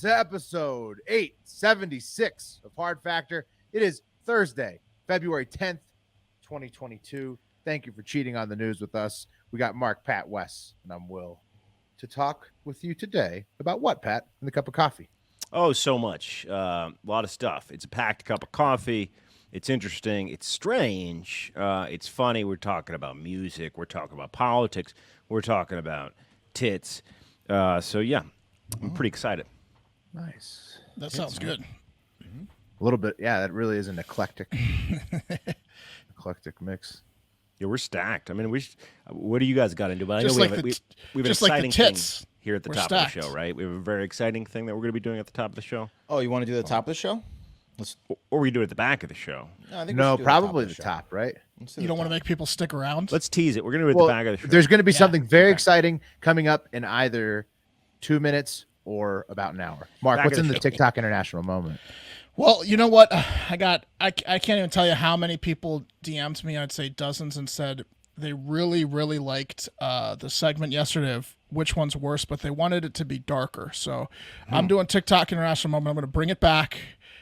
to episode 876 of Hard Factor. It is Thursday, February 10th, 2022. Thank you for cheating on the news with us. We got Mark, Pat, Wes, and I'm Will to talk with you today about what, Pat, in the cup of coffee? Oh, so much. A lot of stuff. It's a packed cup of coffee. It's interesting. It's strange. It's funny. We're talking about music. We're talking about politics. We're talking about tits. So, yeah, I'm pretty excited. Nice. That sounds good. A little bit. Yeah, that really is an eclectic mix. Yeah, we're stacked. I mean, what do you guys got into? But I know Just we like have, the- we have an just like the exciting tits. thing here at the We're top stacked. of the show, right? We have a very exciting thing that we're going to be doing at the top of the show. Oh, you want to do the top of the show? Or we do it at the back of the show. No, I think we No, should do probably the show. top, right? Let's do You the don't want to top. make people stick around? Let's tease it. We're going to do it at Well, the back of the show. there's going to be Yeah. something very exciting coming up in either 2 minutes or about an hour. Mark, Back what's of in the the show. TikTok International moment? Well, you know what? I can't even tell you how many people DM'd me. I'd say dozens, and said they really, really liked the segment yesterday of which one's worse, but they wanted it to be darker. So I'm doing TikTok International moment. I'm going to bring it back.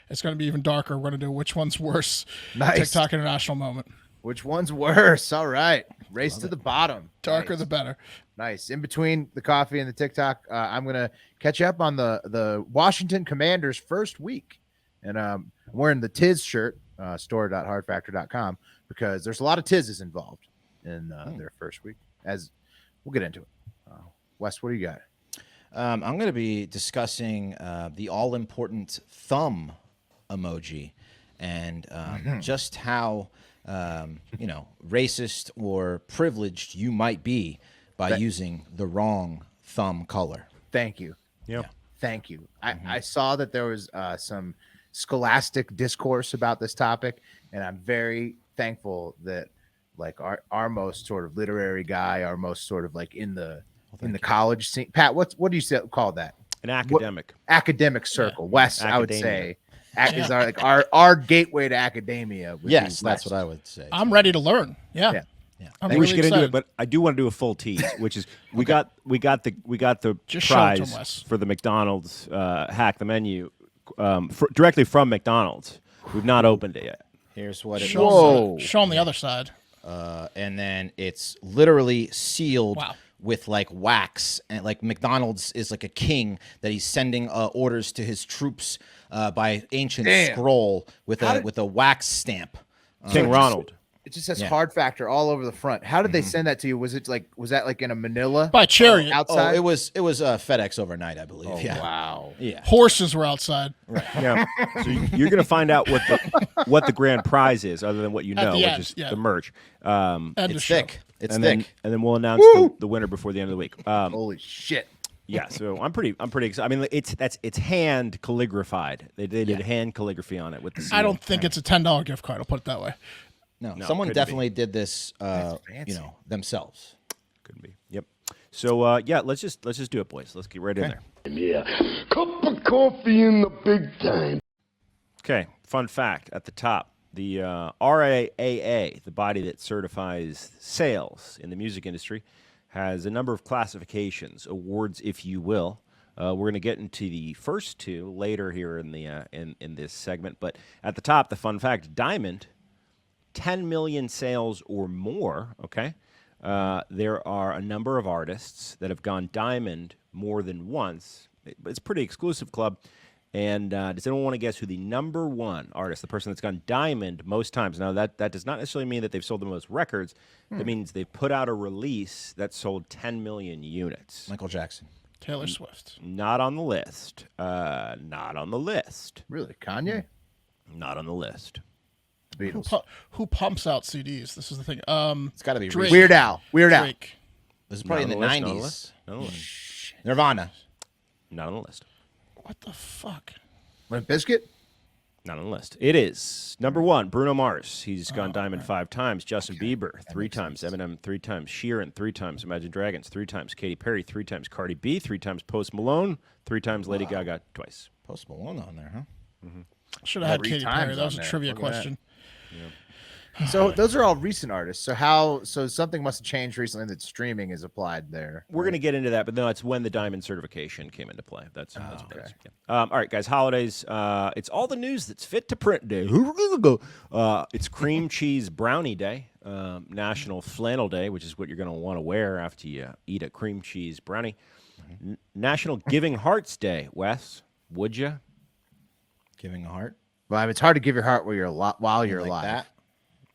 It's going to be even darker. We're going to do which one's worse. Nice. TikTok International moment. Which one's worse? All right. Race to the bottom. Darker Nice. the better. Nice. In between the coffee and the TikTok, I'm going to catch you up on the Washington Commanders' first week. And I'm wearing the Tiz shirt, store.hardfactor.com, because there's a lot of Tizes involved in their first week. As we'll get into it. Wes, what do you got? I'm going to be discussing the all-important thumb emoji and just how racist or privileged you might be by using the wrong thumb color. Thank you. Yeah. Thank you. I saw that there was some scholastic discourse about this topic, and I'm very thankful that like our most sort of literary guy, our most sort of like in the college scene. Pat, what do you call that? An academic. Academic circle. Wes, I would Academia. say, is our gateway to academia. would Yes, be that's Wes. what I would say. I'm ready to learn. Yeah. Yeah. I'm We really should get into excited. it, but I do want to do a full tease, which is we got the Just show it to prize Wes. for the McDonald's hack the menu directly from McDonald's. We've not opened it yet. Here's what it Whoa. Show them the other side. and then it's literally sealed Wow. with like wax, and like McDonald's is like a king that he's sending orders to his troops by ancient scroll with a wax stamp. King Ronald. It just says Yeah. Hard Factor all over the front. How did they send that to you? Was that like in a manila? By chariot. outside? Oh, it was FedEx overnight, I believe. Oh, yeah. wow. Yeah. Horses were outside. Yeah. So you're going to find out what the grand prize is, other than what you At know, the which end, is yeah. the merch. End of It's show. thick. It's and thick. then we'll announce the winner before the end of the week. Holy shit. Yeah, so I'm pretty excited. I mean, it's hand calligraphied. They did hand calligraphy on it with the seal. I don't think it's a $10 gift card. I'll put it that way. No, No, someone couldn't be. definitely did this, fancy. themselves. Couldn't be. Yep. So yeah, let's just do it, boys. Let's get right in there. Yeah, cup of coffee in the big time. Okay. Fun fact at the top: the RAAA, the body that certifies sales in the music industry, has a number of classifications, awards, if you will. We're going to get into the first two later here in the in this segment, but at the top, the fun fact: Diamond, 10 million sales or more. Okay, there are a number of artists that have gone diamond more than once. It's a pretty exclusive club. And does anyone want to guess who the number one artist, the person that's gone diamond most times? Now, that does not necessarily mean that they've sold the most records. It means they've put out a release that sold 10 million units. Michael Jackson. Taylor Swift. Not on the list. Not on the list. Really? Kanye? Not on the list. The Who, Beatles. who pumps out CDs? This is the thing. It's got to be Drake. Weird Al. Drake. This is probably in the Not on the 90s. list. Not on the list. Nirvana. Not on the list. What the fuck? Limp Bizkit? Not on the list. It is number one, Bruno Mars. He's gone diamond 5 times. Justin Bieber 3 times. Eminem 3 times. Sheeran 3 times. Imagine Dragons 3 times. Katy Perry 3 times. Cardi B 3 times. Post Malone 3 times. Lady Gaga twice. Post Malone on there, huh? Should have had 3 Katy times Perry. That was on a there. trivia Look at that. question. So those are all recent artists. So something must have changed recently that streaming is applied there. We're going to get into that, but no, it's when the diamond certification came into play. That's what okay. that is. Yeah. All right, guys, holidays. It's all the news that's fit to print day. It's cream cheese brownie day, National Flannel Day, which is what you're going to want to wear after you eat a cream cheese brownie. National Giving Hearts Day, Wes. Would you? Giving a heart. Well, I mean, it's hard to give your heart while you're alive. Like that?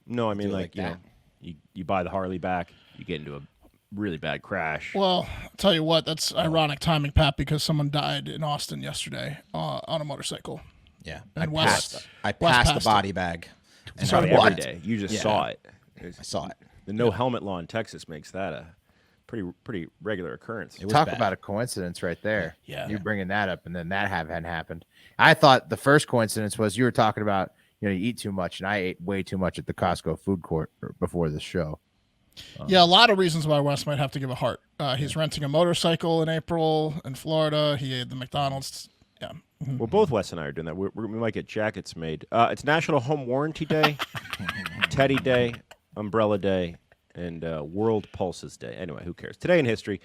No, I mean, Do it like, like that. you buy the Harley back, you get into a really bad crash. Well, I'll tell you what, that's ironic timing, Pat, because someone died in Austin yesterday on a motorcycle. Yeah. And I passed the body bag. It's probably every day. You just saw it. I saw it. The no helmet law in Texas makes that a pretty regular occurrence. Talk about a coincidence right there. Yeah. You bringing that up, and then that hadn't happened. I thought the first coincidence was you were talking about, you eat too much, and I ate way too much at the Costco food court before the show. Yeah, a lot of reasons why Wes might have to give a heart. He's renting a motorcycle in April in Florida. He ate the McDonald's. Yeah. Well, both Wes and I are doing that. We might get jackets made. It's National Home Warranty Day, Teddy Day, Umbrella Day, and World Pulses Day. Anyway, who cares? Today in history,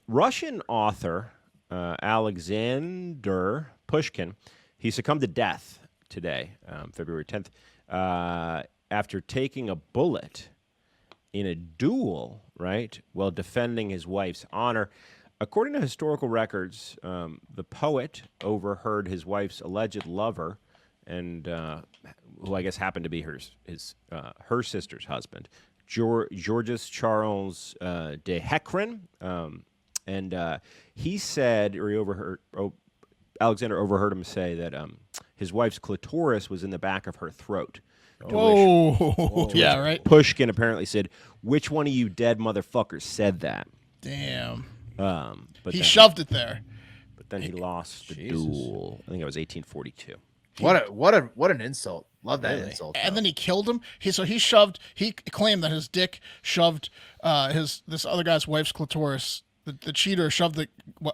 Russian author Aleksandr Pushkin, he succumbed to death today, February 10th, after taking a bullet in a duel, right, while defending his wife's honor. According to historical records, the poet overheard his wife's alleged lover, and who I guess happened to be her sister's husband, Georges Charles de Hecren, and he said, or he overheard, Alexander overheard him say that his wife's clitoris was in the back of her throat. Oh, yeah, right. Pushkin apparently said, "Which one of you dead motherfuckers said that?" Damn. But He then shoved it there. But then he lost the duel. I think it was 1842. What an insult. Love that insult. And then he killed him. He claimed that his dick shoved this other guy's wife's clitoris. The cheater shoved the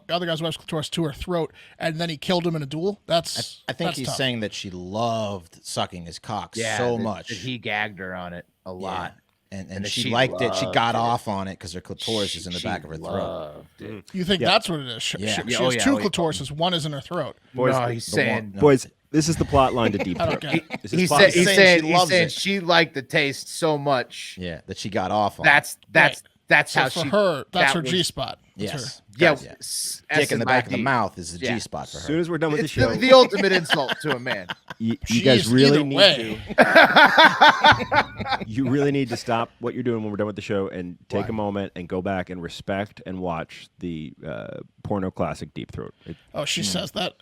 other guy's wife's clitoris to her throat, and then he killed him in a duel. I think that's he's tough. saying that she loved sucking his cock Yeah, so that much. he gagged her on it a lot. And that she she liked it. She loved got it. off on it because her clitoris is in the She back of her throat. loved it. You think that's what it is? She Yeah. has Oh, yeah, two oh, yeah. clitorises. One is in her throat. Boys, No, he's saying boys, this is the plot line to Deep I don't Throat. get it. This is he's plot- saying she loves saying it. she liked the taste so much. Yeah, that she got off on. That's So how for she her, that's that her was- G spot. yes. Yeah, Dick in the back of the mouth is the Yeah. G spot for as her. soon as we're done with the It's show, the ultimate insult to a man. you Jeez, guys really either need way. you really need to stop what you're doing when we're done with the show and take a moment and go back and respect and watch the porno classic Deep Throat. Oh, she says that.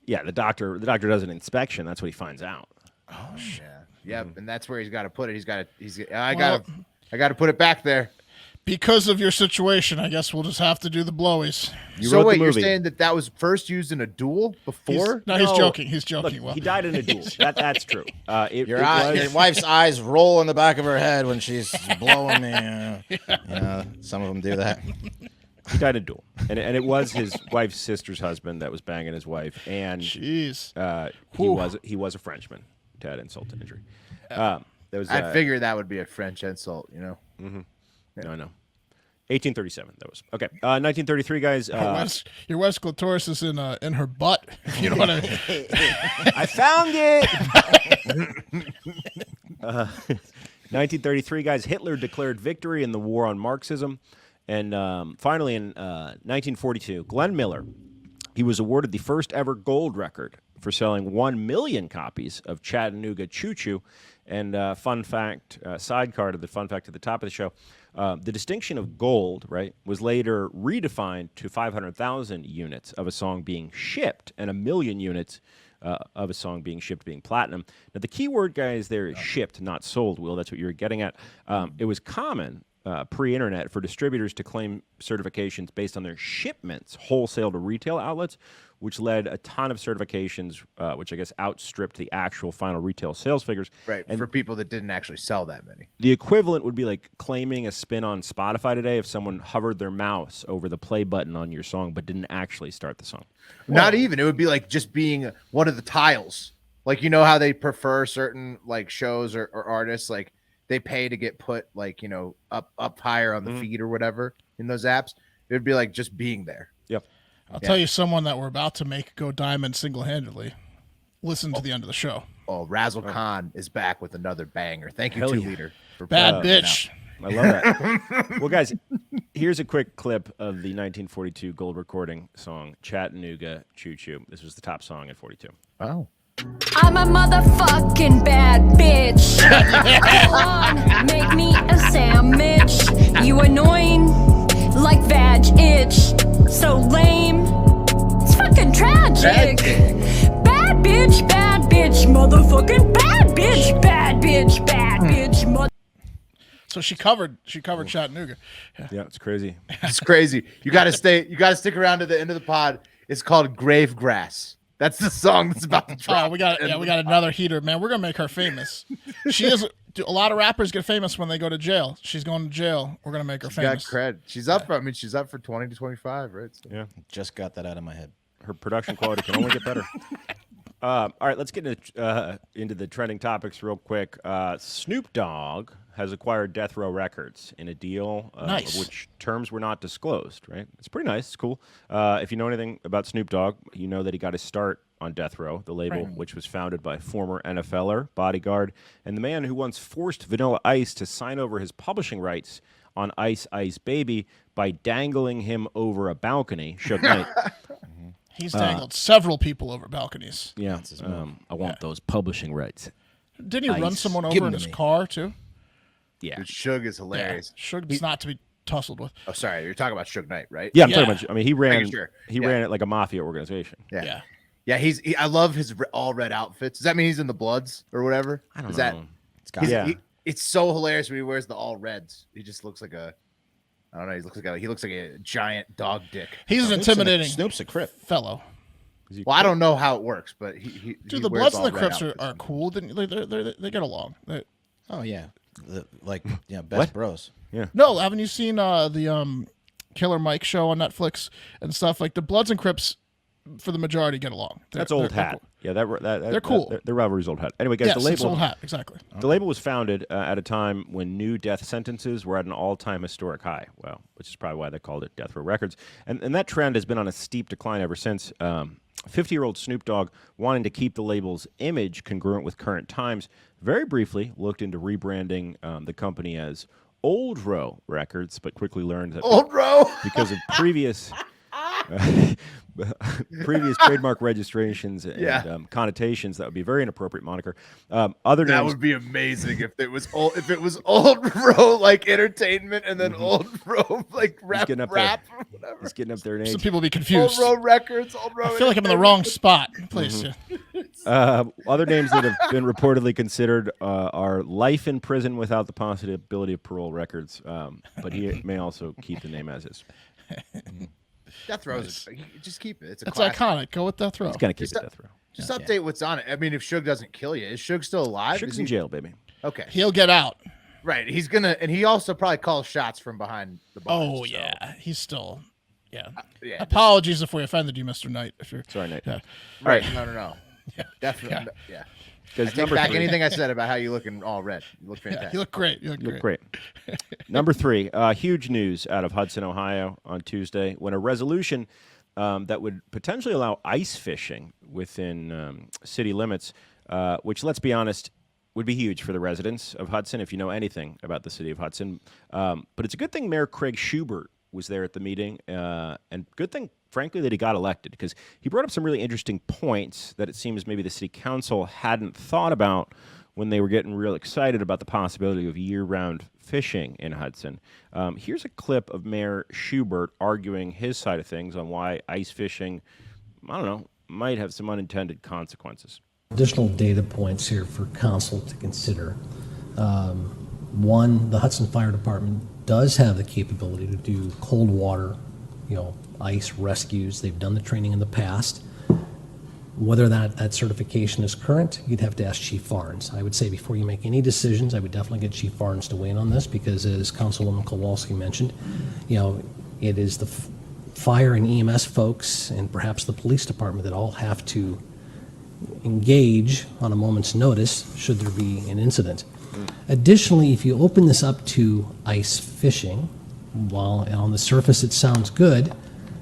Yeah, the doctor does an inspection. That's what he finds out. Yep, and that's where he's got to put it. I got to put it back there. Because of your situation, I guess we'll just have to do the blowies. You So wrote wait, the you're movie. saying that was first used in a duel before? He's No. joking. He's Look, joking. he died in a duel. That's true. Your wife's eyes roll in the back of her head when she's blowing me. Some of them do that. He died in a duel, and it was his wife's sister's husband that was banging his wife, and Jeez. he was a Frenchman to add insult to injury. That was I figured that would be a French insult, you know. no, I know. 1837. That was okay. 1933, guys. Your wife's clitoris is in her butt. If you know what I mean. I found it. 1933, guys. Hitler declared victory in the war on Marxism, and finally in 1942, Glenn Miller, he was awarded the first ever gold record for selling 1 million copies of Chattanooga Choo Choo. And fun fact, sidecar to the fun fact at the top of the show, the distinction of gold, right, was later redefined to 500,000 units of a song being shipped and 1 million units of a song being shipped being platinum. Now, the key word, guys, there is shipped, not sold, Will. That's what you were getting at. It was common pre-internet for distributors to claim certifications based on their shipments, wholesale to retail outlets, which led a ton of certifications, which I guess outstripped the actual final retail sales figures. Right, And for people that didn't actually sell that many. the equivalent would be like claiming a spin on Spotify today if someone hovered their mouse over the play button on your song but didn't actually start the song. Not even. It would be like just being one of the tiles Like, you know how they prefer certain like shows or artists, like they pay to get put like, you know, up higher on the feed or whatever in those apps. It would be like just being there. Yep. I'll tell you someone that we're about to make go diamond single-handedly. Listen to the end of the show. Oh, Razzle Khan is back with another banger. Thank you, Hell 2 yeah. Liter. For Bad putting that bitch. I love that. Well, guys, here's a quick clip of the 1942 gold recording song Chattanooga Choo Choo. This was the top song in 42. out. Oh. I'm a motherfucking bad bitch. Come on, make me a sandwich. You annoying like vag itch. So lame. It's fucking tragic. Bad bitch, motherfucking bad bitch, bad bitch, mother. So she covered Chattanooga. Yeah, it's crazy. It's crazy. You got to stick around to the end of the pod. It's called Grave Grass. That's the song that's about to drop. Oh, we got another heater, man. We're gonna make her famous. She is. A lot of rappers get famous when they go to jail. She's going to jail. We're gonna make her She's got famous. cred. She's up. I mean, she's up for 20 to 25, right? So. Yeah. Just got that out of my head. Her production quality can only get better. All right, let's get into the trending topics real quick. Snoop Dogg has acquired Death Row Records in a deal Nice. of which terms were not disclosed, right? It's pretty nice. It's cool. If you know anything about Snoop Dogg, you know that he got his start on Death Row, the label, which was founded by former NFLer, bodyguard, and the man who once forced Vanilla Ice to sign over his publishing rights on Ice Ice Baby by dangling him over a balcony, Suge Knight. He's dangled several people over balconies. Yeah, I want those publishing rights. Didn't he run Ice. someone Give over 'em in to his me. car too? Yeah. Dude, Suge is hilarious. Suge's not to be tussled with. Oh, sorry. You're talking about Suge Knight, right? Yeah, I'm Yeah. talking about. I mean, he ran. Making sure. He Yeah. ran it like a mafia organization. Yeah. Yeah. Yeah. I love his all red outfits. Does that mean he's in the Bloods or whatever? I don't Is know. that It's got Yeah. it's so hilarious when he wears the all reds. He just looks like a, I don't know. He looks like a giant dog dick. He's an intimidating Snoop's a crip. fellow. Well, I don't know how it works, but he Dude, the wears Bloods and the all red Crips are outfits. cool. They get along. Oh yeah, best bros. No, haven't you seen the Killer Mike show on Netflix and stuff? Like the Bloods and Crips, for the majority, get along. That's old they're hat. cool. Yeah, They're cool. Their rivalry's old hat. Anyway, guys, Yes, the it's label. old hat, exactly. The label was founded at a time when new death sentences were at an all-time historic high. Well, which is probably why they called it Death Row Records. And that trend has been on a steep decline ever since. 50-year-old Snoop Dogg, wanting to keep the label's image congruent with current times, very briefly looked into rebranding the company as Old Row Records, but quickly learned that Old Row. because of previous trademark registrations and connotations, that would be a very inappropriate moniker. Other That names, would be amazing if it was Old Row like entertainment and then Old Row like rap getting up or whatever. he's getting up there in Some age. people be Old confused. Row Records. Old Row. I feel like I'm in the wrong spot. Please. Other names that have been reportedly considered are Life in Prison Without the Possibility of Parole Records, but he may also keep the name as is. Death Row. Just keep it. It's a It's classic. iconic. Go with Death Row. He's gonna keep it Death Row. Just update what's on it. I mean, if Suge doesn't kill you, is Suge still alive? Suge's Is in he- jail, baby. Okay, He'll get out. right. He's gonna, and he also probably calls shots from behind the bars. Oh so, yeah, he's still. Yeah. yeah. Apologies if we offended you, Mr. Knight. If you're Sorry, Nate. Yeah. Right. No. Definitely. Yeah. I Because take number back three, anything I said about how you look in all red. You look fantastic. You look great. You look look great. great. Number three, huge news out of Hudson, Ohio on Tuesday when a resolution that would potentially allow ice fishing within city limits, which, let's be honest, would be huge for the residents of Hudson if you know anything about the city of Hudson. But it's a good thing Mayor Craig Schubert was there at the meeting, and good thing, frankly, that he got elected, because he brought up some really interesting points that it seems maybe the city council hadn't thought about when they were getting real excited about the possibility of year-round fishing in Hudson. Here's a clip of Mayor Schubert arguing his side of things on why ice fishing, I don't know, might have some unintended consequences. Additional data points here for council to consider. One, the Hudson Fire Department does have the capability to do cold water, ice rescues. They've done the training in the past. Whether that certification is current, you'd have to ask Chief Farnes. I would say before you make any decisions, I would definitely get Chief Farnes to weigh in on this, because as Councilwoman Kowalski mentioned, it is the fire and EMS folks and perhaps the police department that all have to engage on a moment's notice should there be an incident. Additionally, if you open this up to ice fishing, while on the surface it sounds good,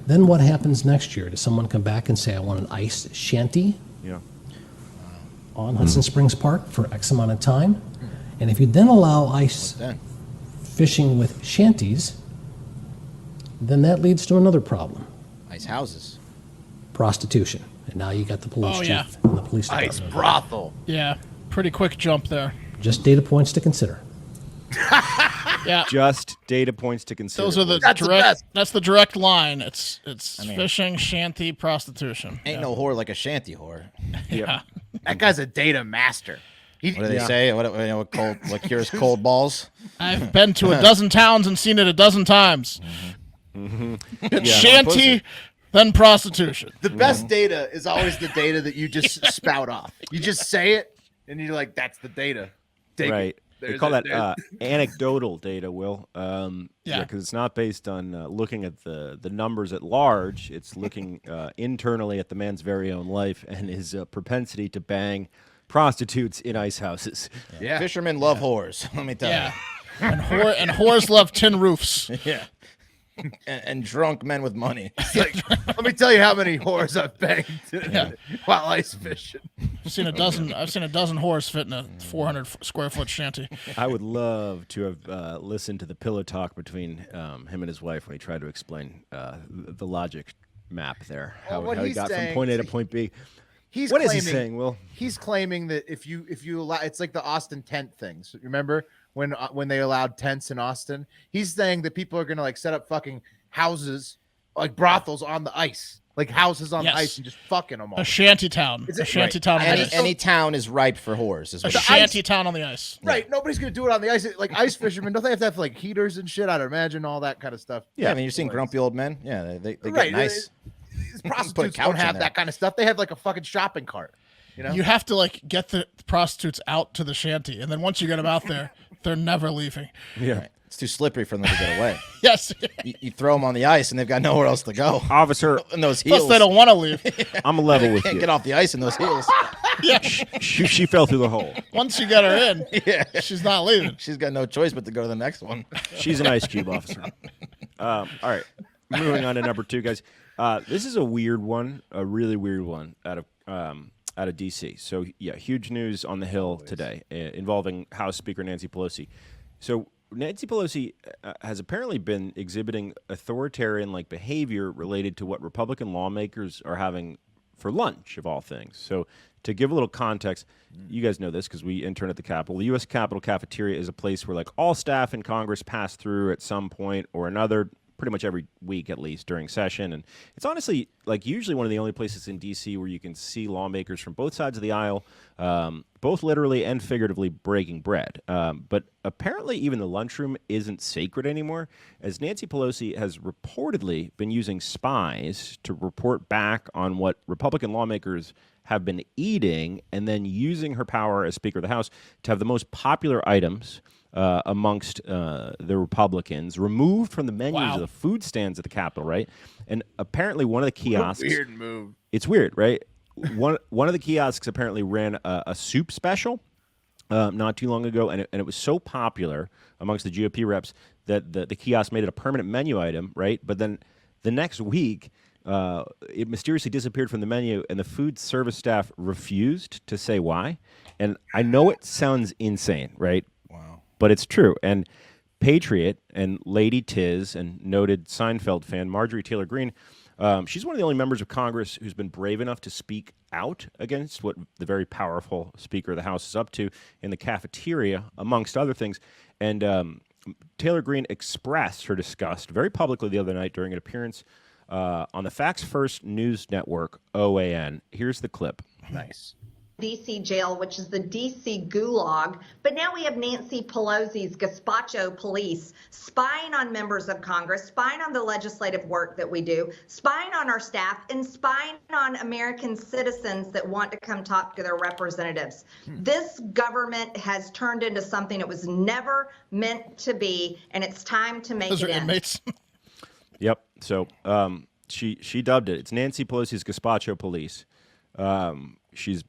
then what happens next year? Does someone come back and say, I want an ice shanty Yeah. on Hudson Springs Park for X amount of time? And if you then allow ice Then. fishing with shanties, then that leads to another problem, Nice houses. prostitution. And now you got the police Oh, chief yeah. and the police department. Ice brothel. Yeah, pretty quick jump there. Just data points to consider. Yeah, Just data points to consider. those are the That's the direct. best. That's the direct line. It's mean- fishing, shanty, prostitution. Ain't no whore like a shanty whore. Yeah. That guy's a data master. What do they say? What cures cold balls? I've been to a dozen towns and seen it a dozen times. It's shanty, then prostitution. The best data is always the data that you just spout off. You just say it, and you're like, "That's the data." Take it. Right. They There's call it. that anecdotal data, Will. Yeah. Because it's not based on looking at the numbers at large. It's looking internally at the man's very own life and his propensity to bang prostitutes in ice houses. Yeah. Fishermen love whores. Let me tell Yeah. And whores love tin roofs. you. Yeah. And drunk men with money. Like, let me tell you how many whores I've banged while ice fishing. I've seen a dozen whores fit in a 400 square foot shanty. I would love to have listened to the pillow talk between him and his wife when he tried to explain the logic map there. Well, what how he he's got saying- from point A to point B. He's What is claiming, he saying, Will? He's claiming that if you allow, it's like the Austin tent things. Remember when they allowed tents in Austin? He's saying that people are gonna like set up fucking houses, like brothels on the ice, like houses on Yes. the ice, and just fucking them all. A shanty town. Is A it- shanty town on the ice. Any town is ripe for whores. Is A what it is. shanty town on the ice. Right? Nobody's gonna do it on the ice. Like ice fishermen, don't they have to have like heaters and shit? I'd imagine all that kind of stuff. Yeah, I mean, you're seeing grumpy old men. Yeah, they Right, get nice. These Put a prostitutes couch don't in have there. that kind of stuff. They have like a fucking shopping cart. You know? You have to like get the prostitutes out to the shanty, and then once you get them out there, they're never leaving. Yeah. Right. It's too slippery for them to get away. Yes. You throw them on the ice, and they've got nowhere else to go. Officer, In those heels. Plus, they don't want to leave. I'm a level with Can't you. get off the ice in those heels. Yeah. She fell through the hole. Once you get her in, Yeah. she's not leaving. She's got no choice but to go to the next one. She's an ice cube officer. All right, moving on to number 2, guys. This is a weird one, a really weird one out of DC. So yeah, huge news on the Hill today involving House Speaker Nancy Pelosi. So Nancy Pelosi has apparently been exhibiting authoritarian-like behavior related to what Republican lawmakers are having for lunch, of all things. So to give a little context, you guys know this because we intern at the Capitol. The U.S. Capitol cafeteria is a place where like all staff in Congress pass through at some point or another, pretty much every week at least during session. And it's honestly like usually one of the only places in D.C. where you can see lawmakers from both sides of the aisle, both literally and figuratively breaking bread. But apparently even the lunchroom isn't sacred anymore, as Nancy Pelosi has reportedly been using spies to report back on what Republican lawmakers have been eating and then using her power as Speaker of the House to have the most popular items amongst the Republicans removed from the menus of the food stands at the Capitol, right? And apparently one of the kiosks... Weird move. It's weird, right? One of the kiosks apparently ran a soup special not too long ago, and it was so popular amongst the GOP reps that the kiosk made it a permanent menu item, right? But then the next week, it mysteriously disappeared from the menu, and the food service staff refused to say why. And I know it sounds insane, right? Wow. But it's true. And Patriot and Lady Tiz and noted Seinfeld fan Marjorie Taylor Greene, she's one of the only members of Congress who's been brave enough to speak out against what the very powerful Speaker of the House is up to in the cafeteria, amongst other things. And Taylor Greene expressed her disgust very publicly the other night during an appearance on the Facts First News Network, OAN. Here's the clip. Nice. DC jail, which is the DC gulag. But now we have Nancy Pelosi's Gazpacho police spying on members of Congress, spying on the legislative work that we do, spying on our staff, and spying on American citizens that want to come talk to their representatives. This government has turned into something it was never meant to be, and it's time to make Those it are end. inmates. Yep. So she dubbed it. It's Nancy Pelosi's Gazpacho police. she's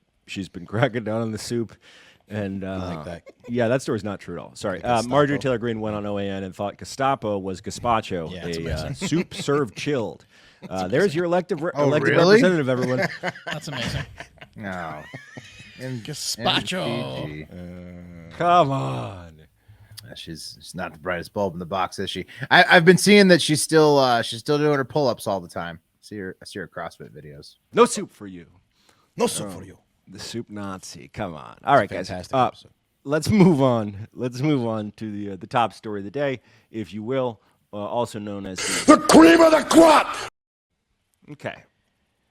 been cracking down on the soup. And like that. Yeah, that story's not true at all. Sorry. Gestapo. Marjorie Taylor Greene went on OAN and thought Gestapo was Gazpacho, Yeah, a soup served chilled. There's your elected really? representative, everyone. That's amazing. No. Gazpacho. Come on. She's not the brightest bulb in the box, is she? I've been seeing that she's still doing her pull-ups all the time. I see her CrossFit videos. No soup for you. No soup for you. The soup Nazi. Come on. All right, guys. Fantastic episode. Let's move on. Let's move on to the top story of the day, if you will, also known as The cream of the crop! Okay.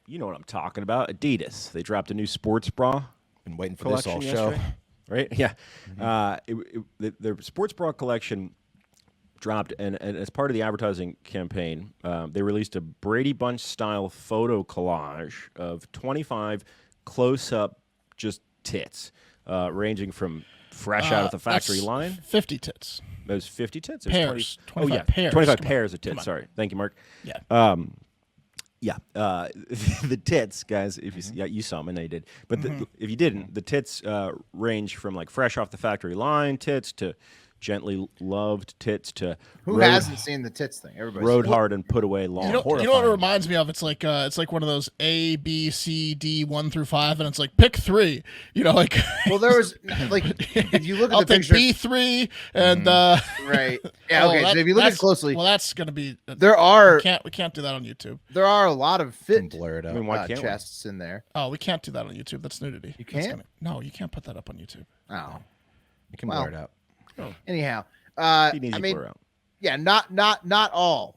You know what I'm talking about. Adidas. They dropped a new sports bra Been waiting for this collection all show. yesterday, right? Yeah. Their sports bra collection dropped, and as part of the advertising campaign, they released a Brady Bunch style photo collage of 25 close-up just tits, ranging from fresh out of the factory That's line. 50 tits. Those 50 tits. Pairs. 20, 25 pairs. 25 Come on. pairs of Come tits. on. Sorry, thank you, Mark. Yeah. Yeah, the tits, guys. If you saw them, and they did. But if you didn't, the tits range from like fresh off the factory line tits to gently loved tits to Who hasn't seen the tits thing? Everybody. rode hard and put away long. You know what it reminds me of? It's like one of those A, B, C, D, 1 through 5, and it's like pick 3. You know, like Well, there was like if you look at I'll the take picture, B3 and right? Yeah. Okay. So if you look at it closely, well, that's gonna be. there are We can't do that on YouTube. there are a lot of fit Blur it I out. mean, why can't we? chests in there. Oh, we can't do that on YouTube. That's nudity. You That's can't? no, you can't put that up on YouTube. Oh. You can Well, blur it out. Anyhow, Be an easy I mean, blur out. yeah, not all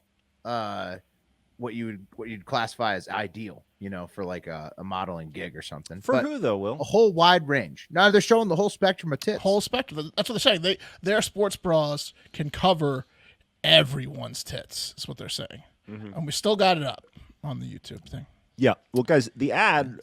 what you'd classify as ideal, you know, for like a modeling gig or something. For but who though, a Will? whole wide range. Now they're showing the whole spectrum of tits. Whole spectrum. That's what they're saying. Their sports bras can cover everyone's tits. Is what they're saying. And we still got it up on the YouTube thing. Yeah. Well, guys, the ad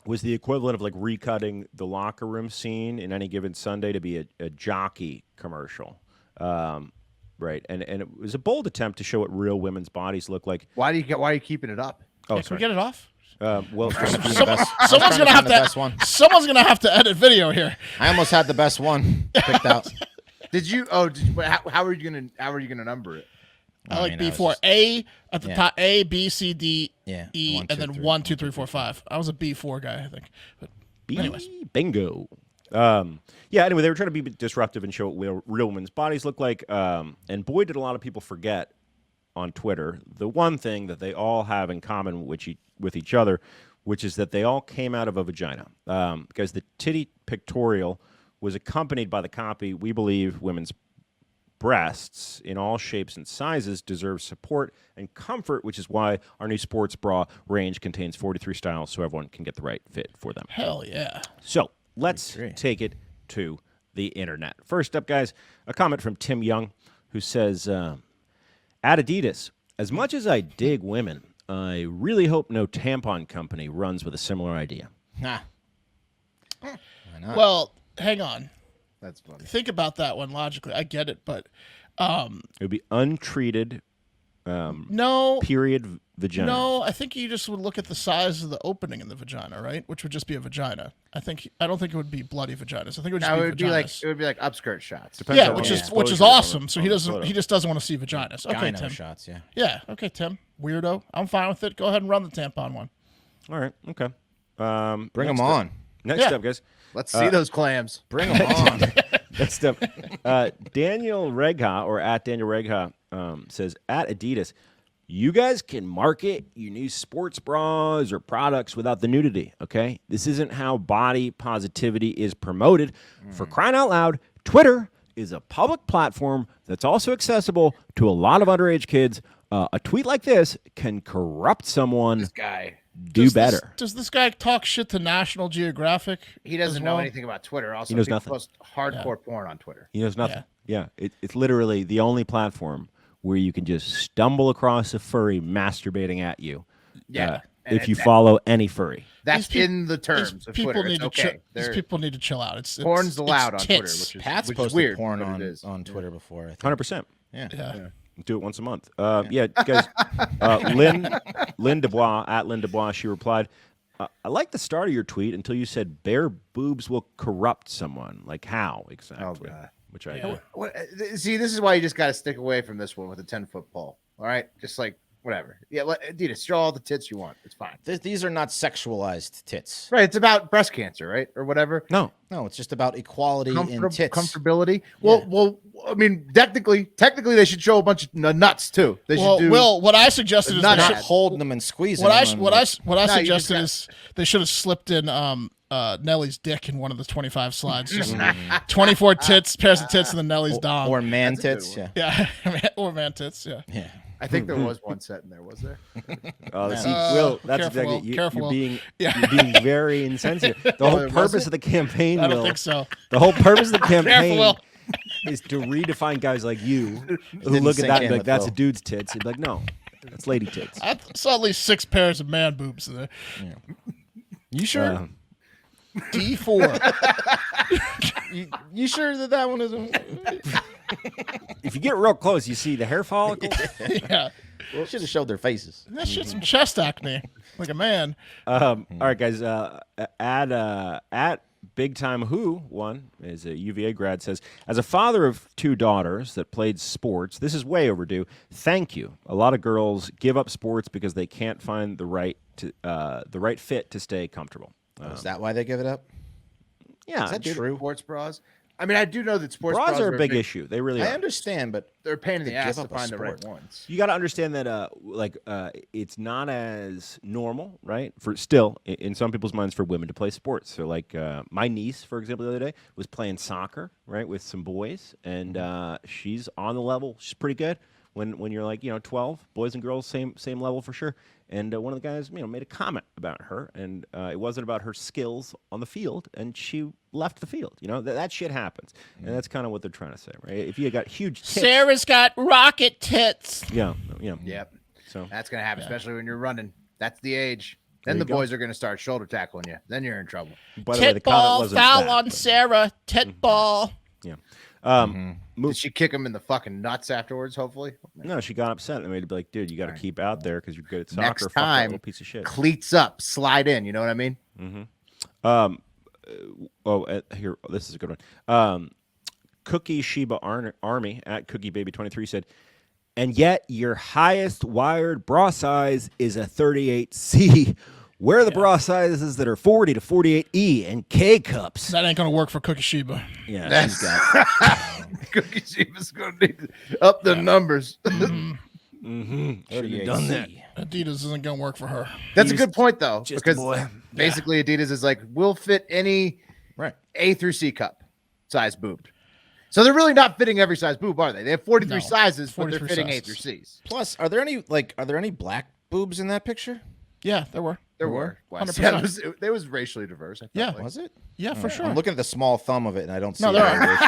was the equivalent of like recutting the locker room scene in Any Given Sunday to be a jockey commercial. Right. And it was a bold attempt to show what real women's bodies look like. Why are you keeping it up? Oh, Hey, can we get it off? well, Someone's gonna have the best one. to. Someone's gonna have to edit video here. I almost had the best one picked out. Did you? How are you gonna number it? I like mean, I was B4. just- A at the Yeah. top. A, B, C, D, Yeah, E, 1, and 2, then 3, 1, 2, 3, 4, 5. I was a B4 guy, I think. But anyways, Bingo. Yeah, anyway, they were trying to be disruptive and show what real women's bodies look like. And boy, did a lot of people forget on Twitter the one thing that they all have in common with each other, which is that they all came out of a vagina. Because the titty pictorial was accompanied by the copy, "We believe women's breasts in all shapes and sizes deserve support and comfort," which is why our new sports bra range contains 43 styles so everyone can get the right fit for them. hell yeah. So let's take it to the internet. First up, guys, a comment from Tim Young, who says, at Adidas, as much as I dig women, I really hope no tampon company runs with a similar idea. Nah. Why not? Well, hang on. That's funny. Think about that one logically. I get it, but It would be untreated no. period vagina. No, I think you just would look at the size of the opening in the vagina, right? Which would just be a vagina. I don't think it would be bloody vaginas. I think it would just No, be it would vaginas. be like upskirt shots. Depends Yeah, on which the is exposure awesome. So on he the doesn't. photo. He just doesn't want to see vaginas. Okay, Gyno Tim. shots, yeah. Yeah. Okay, Tim. Weirdo. I'm fine with it. Go ahead and run the tampon one. All right, okay. Bring next them on. Next Yeah. up, guys. Let's see those clams. Bring them on. Next up, Daniel Regha, or at Daniel Regha, says, at Adidas, you guys can market your new sports bras or products without the nudity, okay? This isn't how body positivity is promoted. For crying out loud, Twitter is a public platform that's also accessible to a lot of underage kids. A tweet like this can corrupt someone. This guy. Do better. Does this guy talk shit to National Geographic? He doesn't as know well? anything about Twitter. Also, He knows people nothing. post hardcore porn on Twitter. He knows nothing. Yeah, it's literally the only platform where you can just stumble across a furry masturbating at you. Yeah. And if you follow any furry. That's These in the terms of Twitter. It's okay. These people need to chill out. Porn's allowed on Twitter, tits. Pat's which is posted weird, porn but it is. on Twitter before, I think. 100%. Yeah. Yeah. Do it once a month. Yeah, guys. Lynn Dubois, at Lynn Dubois, she replied, I like the start of your tweet until you said bare boobs will corrupt someone. Like how exactly? Oh, God. Which I agree. See, this is why you just got to stick away from this one with a 10-foot pole. All right, just like whatever. Yeah, Adidas, show all the tits you want. It's fine. These are not sexualized tits. Right, it's about breast cancer, right, or whatever. No, it's just about equality in tits. Comfortability. Well, I mean, technically, they should show a bunch of nuts too. They should do. Will, what I suggested is Not they ad. should, Holding them and squeezing. what them I No, you suggested just is they should have slipped in Nellie's dick in one of the 25 slides. Just 24 pairs of tits, and then Nellie's dong. or man That's a good tits. one. Yeah. Yeah, or man tits. Yeah. Yeah. I think there was one set in there. Was there? Will, that's careful, exactly careful, you're Will. being Yeah. you're being very insensitive. The whole was purpose it? of the campaign, I don't Will, think so. the whole purpose of the campaign Will. is to redefine guys like you who Didn't look at sink that and in be like, with that's Will. a dude's tits. He'd be like, no, that's lady tits. I saw at least 6 pairs of man boobs in there. You sure? D4. You sure that one isn't? If you get real close, you see the hair follicles. Yeah. Should have showed their faces. That shit's some chest acne. Like a man. All right, guys. At Big Time Who one is a UVA grad says, as a father of 2 daughters that played sports, this is way overdue. Thank you. A lot of girls give up sports because they can't find the right fit to stay comfortable. Is that why they give it up? Yeah, Is that dude, true? Sports bras. I mean, I do know that sports bras are a big big issue. They really I are. understand, but They're a pain in the They ass give to up a find the right sport. ones. You got to understand that, it's not as normal, right? For still, in some people's minds, for women to play sports. So, like, my niece, for example, the other day was playing soccer, right, with some boys, and she's on the level. She's pretty good. When you're like 12, boys and girls, same level for sure. And one of the guys, made a comment about her, and it wasn't about her skills on the field, and she left the field. That shit happens, and that's kind of what they're trying to say, right? If you got huge tits, Sarah's got rocket tits. yeah. Yep. So That's gonna happen, especially when you're running. That's the age. Then There the you go. boys are gonna start shoulder tackling you. Then you're in trouble. by the way, the Tit comment ball, wasn't foul that, on but- Sarah. Tit ball. Yeah. Did she kick him in the fucking nuts afterwards? Hopefully. No, she got upset and made it be like, dude, you got to keep out there because you're good at soccer. Next Fuck that time, little piece of shit. Cleats up, slide in. You know what I mean? Here, this is a good one. Cookie Sheba Army at Cookie Baby 23 said, and yet your highest wired bra size is a 38C. Where are the bra sizes that are 40 to 48E and K cups? That ain't gonna work for Cookie Sheba. Yeah, she's got. Cookie Sheba's gonna need to up the numbers. Done that. Adidas isn't gonna work for her. That's a good point though, just a because boy. basically Adidas is like, we'll fit any right. A through C cup size boob. So they're really not fitting every size boob, are they? They have 43 No, sizes, but they're 43 fitting A sizes. through C's. Plus, are there any black boobs in that picture? Yeah, there were. There were. 100%. Yeah, it was racially diverse. I felt Yeah. like. Was it? Yeah, for sure. I'm looking at the small thumb of it, and I don't see. No, there any are.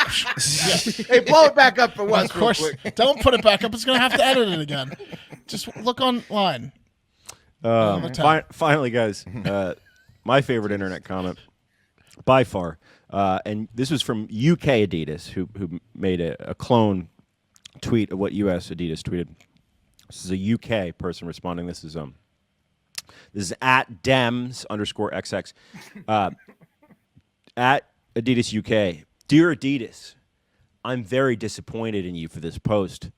racial- Hey, blow it back up for Of Wes real course. quick. Don't put it back up. It's gonna have to edit it again. Just look online. the time. Finally, guys, my favorite internet comment by far, and this was from UK Adidas, who made a clone tweet of what US Adidas tweeted. This is a UK person responding. This is at Dems_XX at Adidas UK. Dear Adidas, I'm very disappointed in you for this post.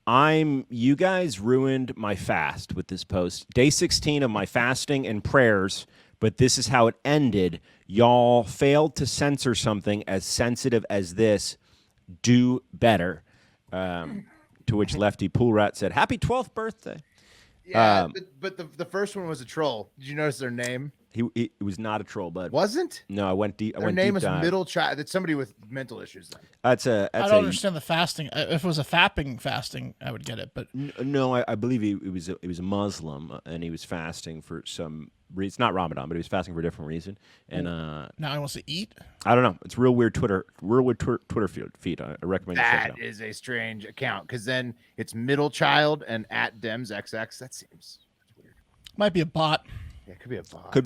You guys ruined my fast with this post. Day 16 of my fasting and prayers, but this is how it ended. Y'all failed to censor something as sensitive as this. Do better. To which Lefty Pool Rat said, "Happy 12th birthday." Yeah, but the first one was a troll. Did you notice their name? It was not a troll, bud. Wasn't? No, I went deep. Their name is Middle Child. It's somebody with mental issues. Then. I don't understand the fasting. If it was a fapping fasting, I would get it. But no, I believe he was a Muslim and he was fasting for some reason. It's not Ramadan, but he was fasting for a different reason. And now he wants to eat. I don't know. It's real weird Twitter feed. I recommend you check it That out. is a strange account because then it's Middle Child and at Dems XX. That seems weird. Might be a bot. Yeah, it could be a bot. Could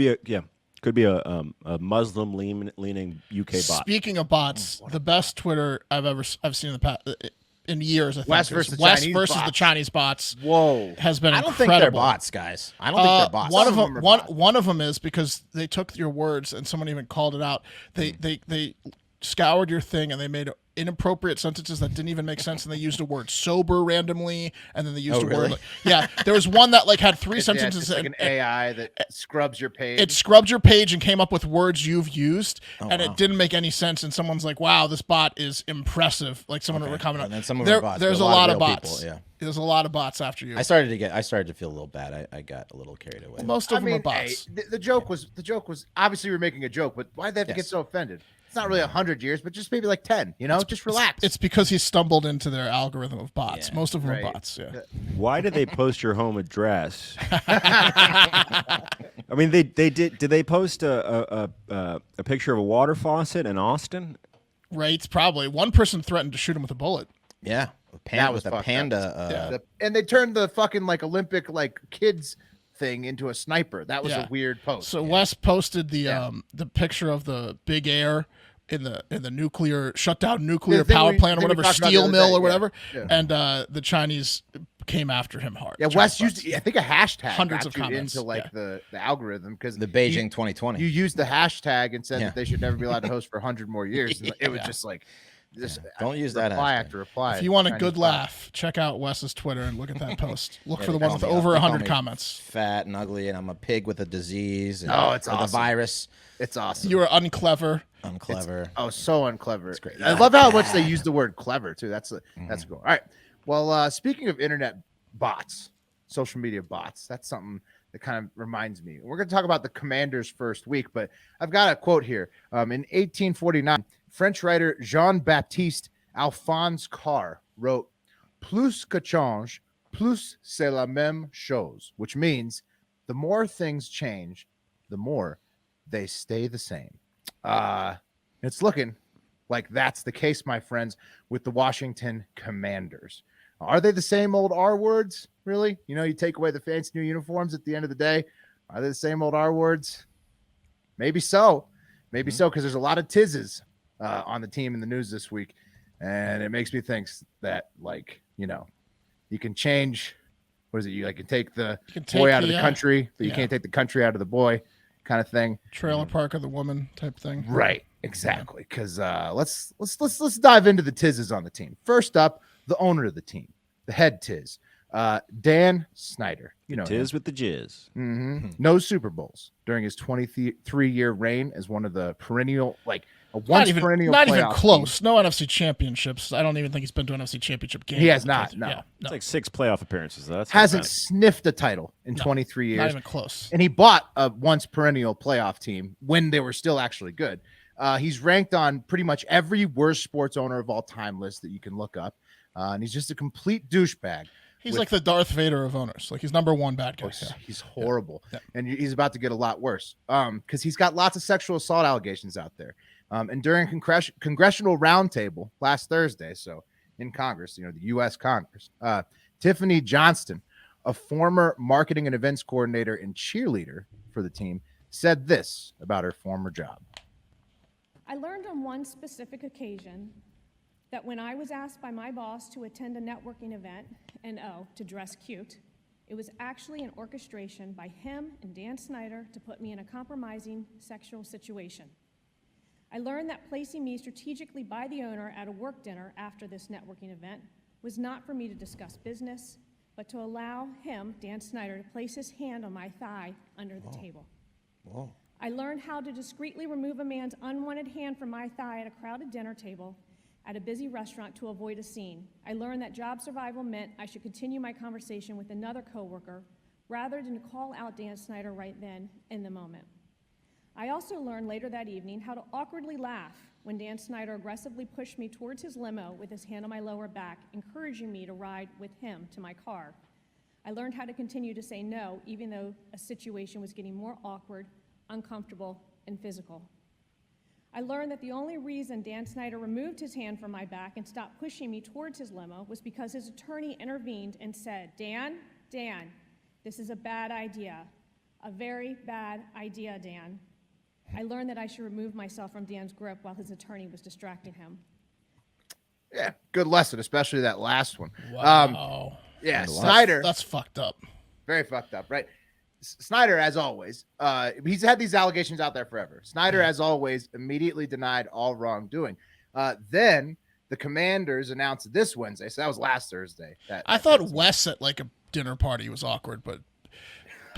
be a Muslim leaning UK bot. Speaking of bots, the best Twitter I've seen in the past in years. I think West versus the West Chinese versus bots. the Chinese bots. Whoa. Has been I don't incredible. think they're bots, guys. I don't think they're bots. One Some of of them, them are bots. one of them is because they took your words and someone even called it out. They scoured your thing and they made inappropriate sentences that didn't even make sense, and they used the word sober randomly, and then they used the really? word there was one that like had three It's sentences like and an AI that scrubs your page. it scrubbed your page and came up with words you've used, and wow. it didn't make any sense. And someone's like, "Wow, this bot is impressive." Like someone would comment on. And then some of them are bots, There's but a lot of real bots. people, yeah. There's a lot of bots after you. I started to feel a little bad. I got a little carried away. Most of them are hey, bots. the joke was obviously we're making a joke, but why'd they have to get Yes. so offended? It's not really 100 years, but just maybe like 10. Just relax. It's because he stumbled into their algorithm of bots. Yeah, Most of them right. are bots. Yeah. Why did they post your home address? I mean, they did. Did they post a picture of a water faucet in Austin? Right. Probably. One person threatened to shoot him with a bullet. Yeah, That was with a fucked panda. and they turned the fucking like Olympic like kids thing into a sniper. That was Yeah. a weird post. So Wes posted the picture of the big air in the nuclear shut down nuclear The thing power we- plant or thing we whatever, talked about the steel other mill day, or whatever, yeah. and the Chinese came after him hard. yeah, Chinese Wes bots. used I think a hashtag Hundreds got of you comments, into like yeah. the algorithm because The Beijing 2020. You used the hashtag and said Yeah. that they should never be allowed to host for 100 more years. And it was Yeah. just like just Don't use that reply hashtag. after reply. If you want a Chinese good bots. laugh, check out Wes's Twitter and look at that post. Look for the They one with call me- over they call 100 me comments. Fat and ugly, and I'm a pig with a disease. And, Oh, it's with awesome. a virus. It's awesome. You are unclever. I'm clever. Oh, so unclever. It's great. I love how much they use the word clever too. That's cool. All right. Well, speaking of internet bots, social media bots, that's something that kind of reminds me. We're going to talk about the Commander's first week, but I've got a quote here. In 1849, French writer Jean-Baptiste Alphonse Carr wrote, "Plus que change, plus c'est la même chose," which means the more things change, the more they stay the same. It's looking like that's the case, my friends, with the Washington Commanders. Are they the same old R words, really? You take away the fancy new uniforms at the end of the day. Are they the same old R words? Maybe so. Maybe so, because there's a lot of tizzes on the team in the news this week. And it makes me think that, you can change. What is it? You can take the boy out of the country, but you can't take the country out of the boy, kind of thing. Trailer park of the woman type thing. Right, exactly. Because let's dive into the tizzes on the team. First up, the owner of the team, the head tiz, Dan Snyder. Tiz with the jizz. No Super Bowls during his 23-year reign as one of the perennial, Not even playoff close. No NFC championships. I don't even think he's been to an NFC championship game. He has not, no. Yeah, It's like 6 playoff appearances. Though. That's Hasn't not bad. sniffed a title in 23 years. Not even close. And he bought a once perennial playoff team when they were still actually good. He's ranked on pretty much every worst sports owner of all time list that you can look up. And he's just a complete douchebag. He's like the Darth Vader of owners. Like he's number one bad guy. Yeah. He's horrible. Yeah. And he's about to get a lot worse because he's got lots of sexual assault allegations out there. And during congressional roundtable last Thursday, so in Congress, the U.S. Congress, Tiffany Johnston, a former marketing and events coordinator and cheerleader for the team, said this about her former job. I learned on one specific occasion that when I was asked by my boss to attend a networking event, and to dress cute, it was actually an orchestration by him and Dan Snyder to put me in a compromising sexual situation. I learned that placing me strategically by the owner at a work dinner after this networking event was not for me to discuss business, but to allow him, Dan Snyder, to place his hand on my thigh under the table. Whoa. I learned how to discreetly remove a man's unwanted hand from my thigh at a crowded dinner table at a busy restaurant to avoid a scene. I learned that job survival meant I should continue my conversation with another coworker rather than to call out Dan Snyder right then in the moment. I also learned later that evening how to awkwardly laugh when Dan Snyder aggressively pushed me towards his limo with his hand on my lower back, encouraging me to ride with him to my car. I learned how to continue to say no, even though a situation was getting more awkward, uncomfortable, and physical. I learned that the only reason Dan Snyder removed his hand from my back and stopped pushing me towards his limo was because his attorney intervened and said, Dan, this is a bad idea. A very bad idea, Dan. I learned that I should remove myself from Dan's grip while his attorney was distracting him. Yeah, good lesson, especially that last one. Wow. Yeah, Snyder. That's fucked up. Very fucked up, right? Snyder, as always, he's had these allegations out there forever. Snyder, as always, immediately denied all wrongdoing. Then the Commanders announced this Wednesday, so that was last Thursday. I thought Wes at like a dinner party was awkward, but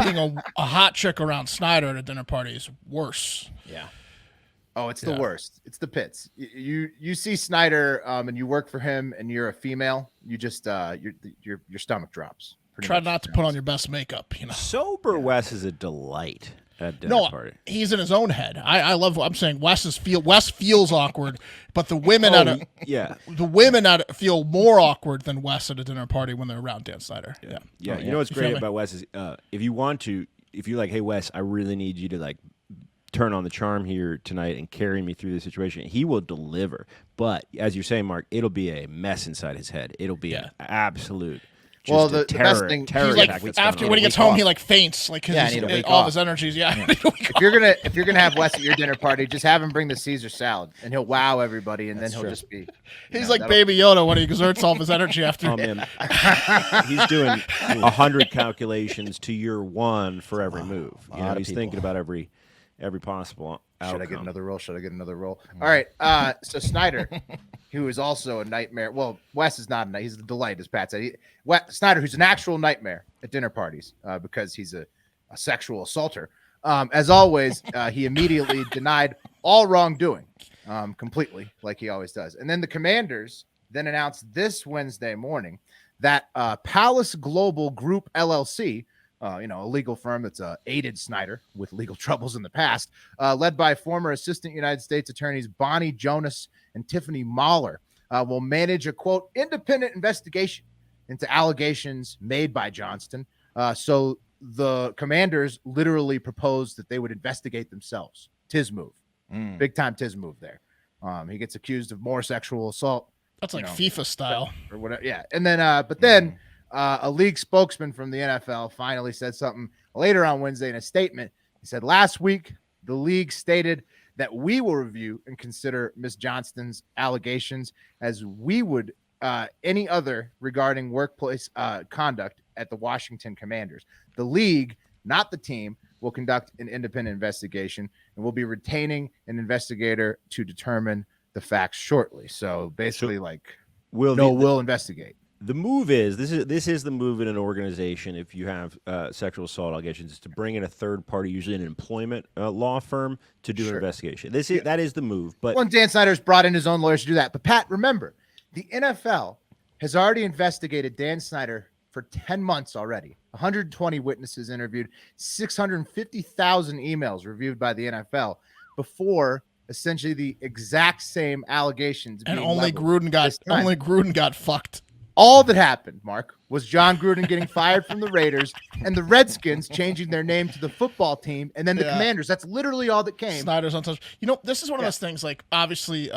being a hot chick around Snyder at a dinner party is worse. Yeah. Oh, it's the worst. It's the pits. You see Snyder, and you work for him, and you're a female. You just your stomach drops. Try not to put on your best makeup. Sober Wes is a delight at dinner party. He's in his own head. I love what I'm saying. Wes feels awkward, but the women feel more awkward than Wes at a dinner party when they're around Dan Snyder. Yeah. You know what's great about Wes is if you're like, hey Wes, I really need you to like turn on the charm here tonight and carry me through the situation, he will deliver. But as you're saying, Mark, it'll be a mess inside his head. It'll be an absolute. The best thing, he's like after when he gets home, he like faints, like all of his energies. If you're gonna have Wes at your dinner party, just have him bring the Caesar salad, and he'll wow everybody, and then he'll just be. He's like Baby Yoda when he exerts all of his energy after. He's doing 100 calculations to year one for every move. He's thinking about every possible outcome. Should I get another roll? All right. So Snyder, who is also a nightmare. Well, Wes is not a nightmare. He's a delight, as Pat said. Snyder, who's an actual nightmare at dinner parties because he's a sexual assaulter. As always, he immediately denied all wrongdoing completely, like he always does. And then the Commanders then announced this Wednesday morning that Palace Global Group LLC, a legal firm that's aided Snyder with legal troubles in the past, led by former Assistant United States Attorneys Bonnie Jonas and Tiffany Mahler, will manage a, quote, independent investigation into allegations made by Johnston. So the Commanders literally proposed that they would investigate themselves. Tiz move. Big time Tiz move there. He gets accused of more sexual assault. That's like FIFA style. Or whatever. Yeah. And then, but then a league spokesman from the NFL finally said something later on Wednesday in a statement. He said, last week, the league stated that we will review and consider Ms. Johnston's allegations as we would any other regarding workplace conduct at the Washington Commanders. The league, not the team, will conduct an independent investigation and will be retaining an investigator to determine the facts shortly. So basically, we'll investigate. The move is this is the move in an organization. If you have sexual assault allegations, is to bring in a third party, usually an employment law firm, to do an investigation. That is the move. But Dan Snyder's brought in his own lawyers to do that. But Pat, remember, the NFL has already investigated Dan Snyder for 10 months already. 120 witnesses interviewed, 650,000 emails reviewed by the NFL before essentially the exact same allegations. And only Gruden got fucked. All that happened, Mark, was John Gruden getting fired from the Raiders and the Redskins changing their name to the football team and then the Commanders. That's literally all that came. Snyder's untouched. This is one of those things, like, obviously,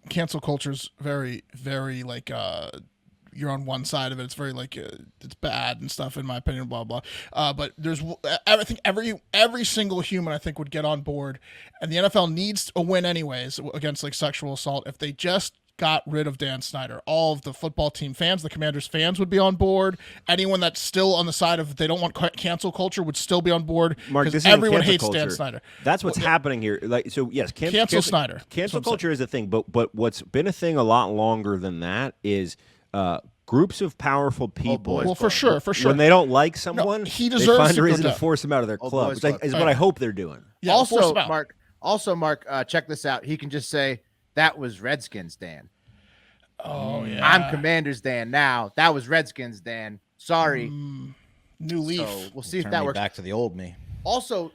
cancel culture's very, very, like, you're on one side of it. It's very, like, it's bad and stuff, in my opinion, blah, blah. But there's, I think every single human, I think, would get on board. And the NFL needs a win anyways against, like, sexual assault. If they just got rid of Dan Snyder, all of the football team fans, the Commanders fans would be on board. Anyone that's still on the side of they don't want cancel culture would still be on board. Mark, this everyone hates culture. Dan Snyder. That's what's happening here. Yes, cancel Snyder. Cancel culture is a thing, but what's been a thing a lot longer than that is groups of powerful people. For sure. When they don't like someone, he they deserves find a to reason go to force them out of their club, which is what I hope they're doing. Yeah, Also, Mark, check this out. He can just say, that was Redskins Dan. Oh, yeah. I'm Commanders Dan now. That was Redskins Dan. Sorry. New leaf. So we'll see if that works. Back to the old me. Also,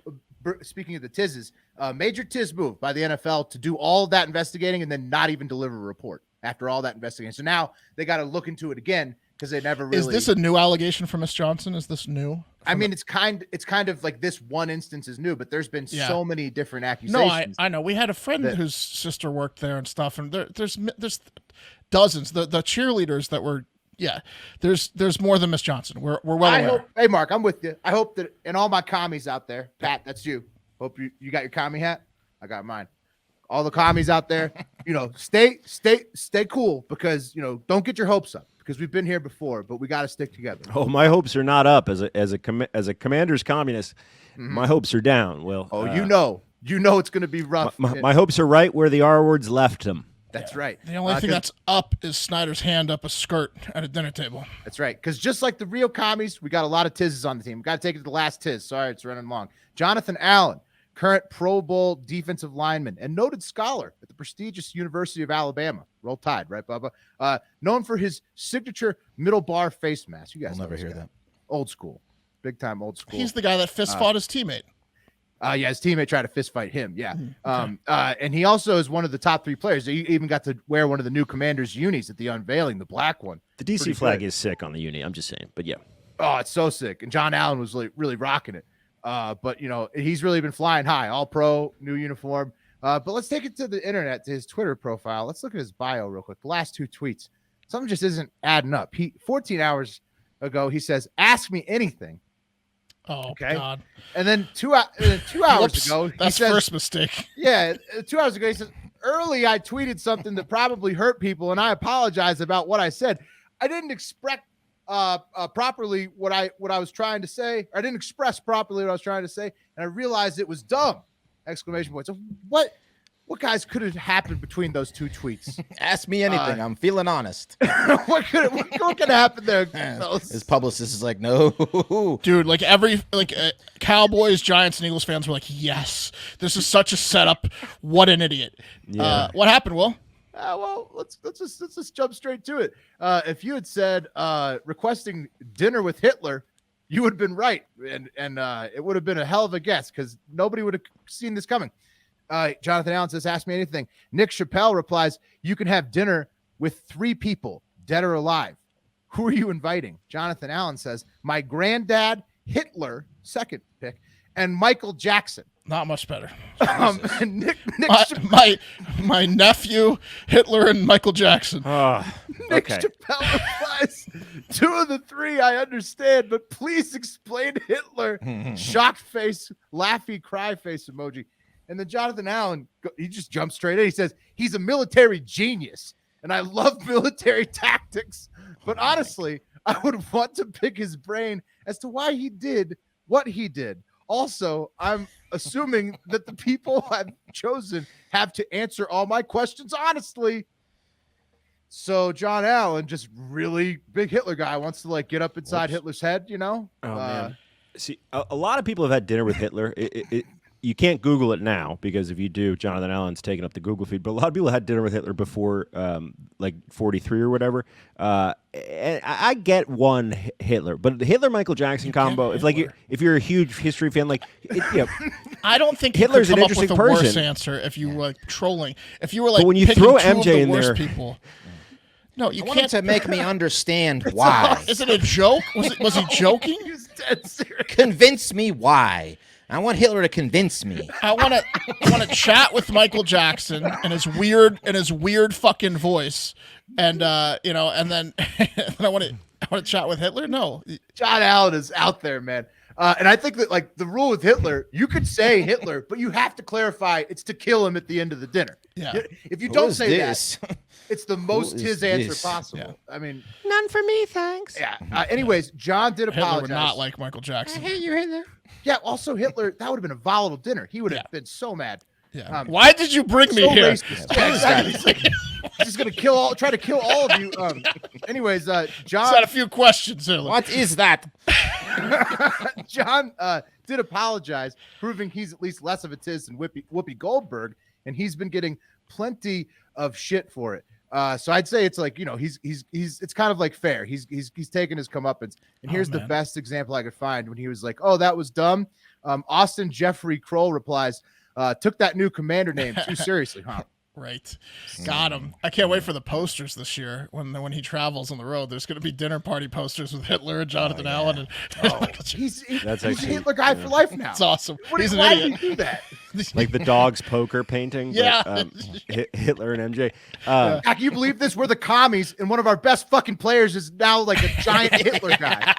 speaking of the Tizes, major Tiz move by the NFL to do all of that investigating and then not even deliver a report after all that investigating. So now they got to look into it again because they never really. Is this a new allegation from Miss Johnson? Is this new? I mean, it's kind of like this one instance is new, but there's been so many different accusations. No, I know. We had a friend whose sister worked there and stuff, and there's dozens. The cheerleaders that were. Yeah, there's more than Miss Johnson. We're well aware. Hey, Mark, I'm with you. I hope that, and all my commies out there, Pat, that's you. Hope you got your commie hat. I got mine. All the commies out there, stay cool because don't get your hopes up because we've been here before, but we got to stick together. Oh, my hopes are not up as a commander's communist. My hopes are down. Will. Oh, it's going to be rough. My hopes are right where the R words left them. That's right. The only thing that's up is Snyder's hand up a skirt at a dinner table. That's right. Because just like the real commies, we got a lot of tizzes on the team. We got to take it to the last tiz. Sorry, it's running long. Jonathan Allen, current Pro Bowl defensive lineman and noted scholar at the prestigious University of Alabama. Roll Tide, right, Bubba? Known for his signature middle bar face mask. You guys never hear that. Old school. Big time old school. He's the guy that fist fought his teammate. His teammate tried to fist fight him. Yeah. And he also is one of the top 3 players. He even got to wear one of the new Commanders unis at the unveiling, the black one. The DC flag is sick on the uni. I'm just saying, but yeah. Oh, it's so sick. And John Allen was really rocking it. But he's really been flying high. All pro, new uniform. But let's take it to the internet, to his Twitter profile. Let's look at his bio real quick. The last 2 tweets. Something just isn't adding up. 14 hours ago, he says, "Ask me anything." Oh, okay. God. And then 2 hours ago, he that's says, first mistake. Yeah, 2 hours ago, he says, "Early, I tweeted something that probably hurt people, and I apologize about what I said. I didn't express properly what I was trying to say. Or I didn't express properly what I was trying to say, and I realized it was dumb!" Exclamation point. So what guys could have happened between those 2 tweets? Ask me anything. I'm feeling honest. what could happen there? His publicist is like, no, dude. Like Cowboys, Giants, and Eagles fans were like, yes, this is such a setup. What an idiot. Yeah. What happened, Will? Well, let's just jump straight to it. If you had said requesting dinner with Hitler, you would have been right, and it would have been a hell of a guess because nobody would have seen this coming. Jonathan Allen says, "Ask me anything." Nick Chappelle replies, "You can have dinner with 3 people, dead or alive. Who are you inviting?" Jonathan Allen says, "My granddad, Hitler, second pick, and Michael Jackson." Not much better. Nick my nephew, Hitler, and Michael Jackson. Nick Chappelle replies, 2 of the 3 I understand, but please explain Hitler. Shocked face, laughy cry face emoji. And then Jonathan Allen, he just jumps straight in. He says, "He's a military genius, and I love military tactics. But honestly, I would want to pick his brain as to why he did what he did. Also, I'm assuming that the people I've chosen have to answer all my questions honestly." So John Allen, just really big Hitler guy, wants to get up inside Hitler's head, Oh, man. See, a lot of people have had dinner with Hitler. You can't Google it now because if you do, Jonathan Allen's taking up the Google feed. But a lot of people had dinner with Hitler before, 43 or whatever. And I get one Hitler, but the Hitler-Michael Jackson combo. If you're a huge history fan, I don't think Hitler's you could an come up interesting with a worse person. answer if you were trolling. If you were but when you picking throw 2 MJ of the in worst there, people. No, you I want him can't to make me understand why. Is it a joke? Was he joking? He's dead serious. Convince me why. I want Hitler to convince me. I want to chat with Michael Jackson and his weird fucking voice, and and then I want to chat with Hitler. No, John Allen is out there, man. And I think that the rule with Hitler, you could say Hitler, but you have to clarify it's to kill him at the end of the dinner. Yeah. If you don't say that, it's the most his answer possible. Yeah. I mean, none for me, thanks. Yeah. Anyways, John did apologize. Hitler would not like Michael Jackson. I hate you, Hitler. Yeah. Also, Hitler, that would have been a volatile dinner. He would have been so mad. Yeah. Why did you bring me here? Racist. Yeah, exactly. He's just gonna try to kill all of you. Anyways, John. Just had a few questions, Hitler. What is that? John did apologize, proving he's at least less of a tiz than Whoopi Goldberg, and he's been getting plenty of shit for it. So I'd say it's he's it's kind of fair. He's taking his comeuppance. And here's the best example I could find when he was like, "Oh, that was dumb." Austin Jeffrey Kroll replies, "Took that new commander name too seriously, huh?" Right. Got him. I can't wait for the posters this year when he travels on the road. There's going to be dinner party posters with Hitler and Jonathan Allen. And he's a Hitler guy for life now. It's awesome. He's an why idiot. did he do that? Like the dog's poker painting. Yeah. But, Hitler and MJ. Can you believe this? We're the commies, and one of our best fucking players is now a giant Hitler guy.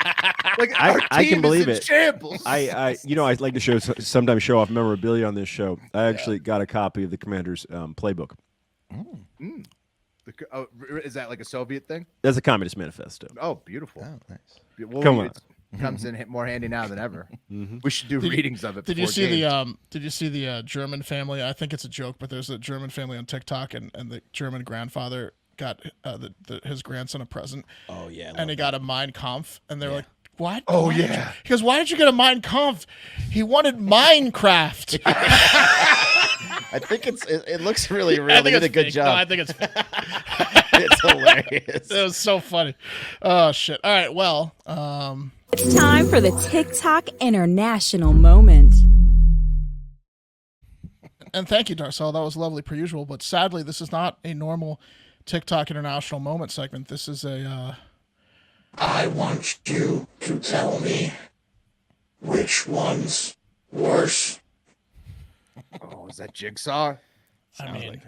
I can believe it. Shambles. I like to sometimes show off memorabilia on this show. I actually got a copy of the Commander's playbook. Is that like a Soviet thing? That's a Communist Manifesto. Oh, beautiful. Oh, nice. Well, Come on. it comes in more handy now than ever. We should do readings of it. Did you before see games. Did you see the German family? I think it's a joke, but there's a German family on TikTok, and the German grandfather got his grandson a present. Oh yeah, and he got a Mein Kampf, and they're like, "What? Oh, Why did yeah. you-" He goes, "Why did you get a Mein Kampf?" He wanted Minecraft. I think it looks really real. I They think did a it's good fake. job. No, I think it's fake. It's hilarious. It was so funny. Oh shit! All right, well, It's time for the TikTok International Moment. and thank you, Darcel. That was lovely per usual. But sadly, this is not a normal TikTok International Moment segment. This is a. I want you to tell me which one's worse. Oh, is that Jigsaw? I mean, it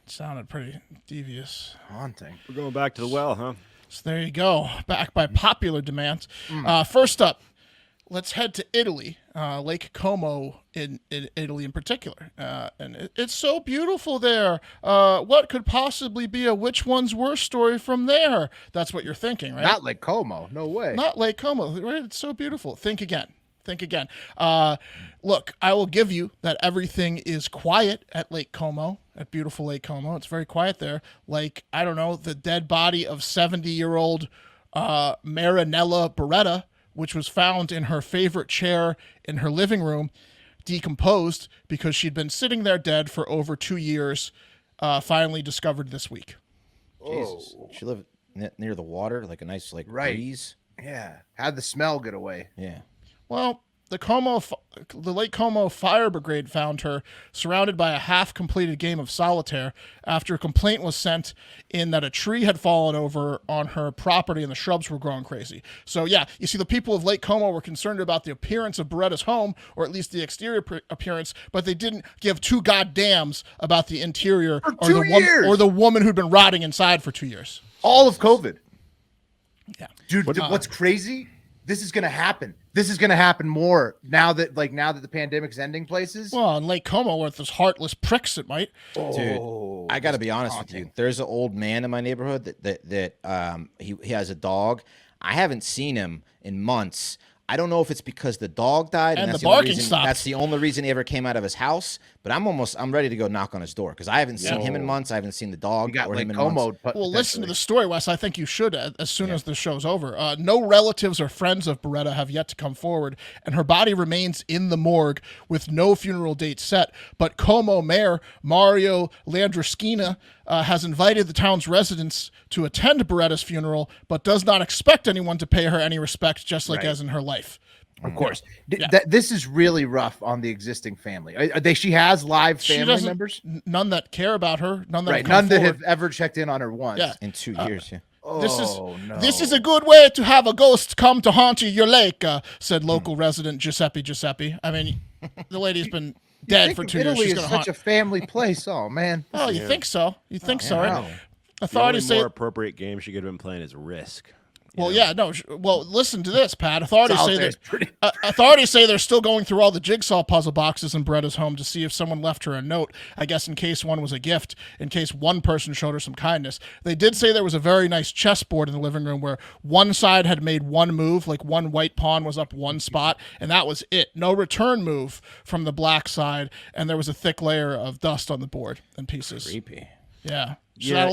sounded pretty devious. Haunting. We're going back to the well, huh? So there you go. Back by popular demand. First up, let's head to Italy, Lake Como in Italy in particular. And it's so beautiful there. What could possibly be a which one's worse story from there? That's what you're thinking, right? Not Lake Como. No way. Not Lake Como, right? It's so beautiful. Think again. Look, I will give you that everything is quiet at Lake Como, at beautiful Lake Como. It's very quiet there. Like, I don't know, the dead body of 70-year-old Marinella Beretta, which was found in her favorite chair in her living room, decomposed because she'd been sitting there dead for over 2 years, finally discovered this week. Jesus. She lived near the water, like a nice breeze. Yeah. How'd the smell get away? Yeah. Well, the Lake Como Fire Brigade found her surrounded by a half-completed game of solitaire after a complaint was sent in that a tree had fallen over on her property and the shrubs were growing crazy. So, yeah, you see, the people of Lake Como were concerned about the appearance of Beretta's home, or at least the exterior appearance, but they didn't give two goddams about the interior or the woman who'd been rotting inside for 2 years. All of COVID. Yeah. Dude, what's crazy? This is going to happen. This is going to happen more now that the pandemic's ending places. Well, in Lake Como, with those heartless pricks, it might. Dude, I got to be honest with you. There's an old man in my neighborhood that he has a dog. I haven't seen him in months. I don't know if it's because the dog died and that's the barking stopped. That's the only reason he ever came out of his house. But I'm ready to go knock on his door because I haven't seen him in months. I haven't seen the dog or him in months. Well, listen to the story, Wes. I think you should as soon as the show's over. No relatives or friends of Beretta have yet to come forward, and her body remains in the morgue with no funeral date set. But Como Mayor Mario Landrischina has invited the town's residents to attend Beretta's funeral, but does not expect anyone to pay her any respect, just like as in her life. Of course. This is really rough on the existing family. She has live family members? None that care about her. None that have ever checked in on her once. Yeah. In 2 years, This is a good way to have a ghost come to haunt your lake, said local resident Giuseppe. I mean, the lady's been dead for 2 years. Italy She's is gonna such haunt. a family place. Oh, man. Oh, you think so? You think so, right? Authorities say more appropriate game she could have been playing is Risk. Well, Well, listen to this, Pat. Authorities say they're still going through all the jigsaw puzzle boxes in Beretta's home to see if someone left her a note. I guess in case one was a gift, in case one person showed her some kindness. They did say there was a very nice chessboard in the living room where one side had made one move, like one white pawn was up one spot, and that was it. No return move from the black side, and there was a thick layer of dust on the board and pieces. Creepy. Yeah. She had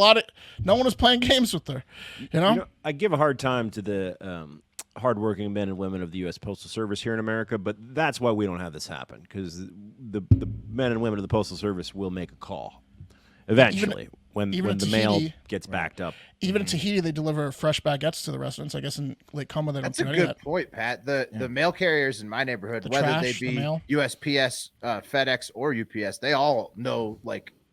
no one was playing games with her. You know, I give a hard time to the hardworking men and women of the U.S. Postal Service here in America, but that's why we don't have this happen, because the men and women of the Postal Service will make a call eventually when the mail gets backed up. Even in Tahiti, they deliver fresh baguettes to the residents. I guess in Lake Como, they don't do any of that. That's a good point, Pat. The mail carriers in my neighborhood, whether trash, they be USPS, FedEx, or UPS, they all know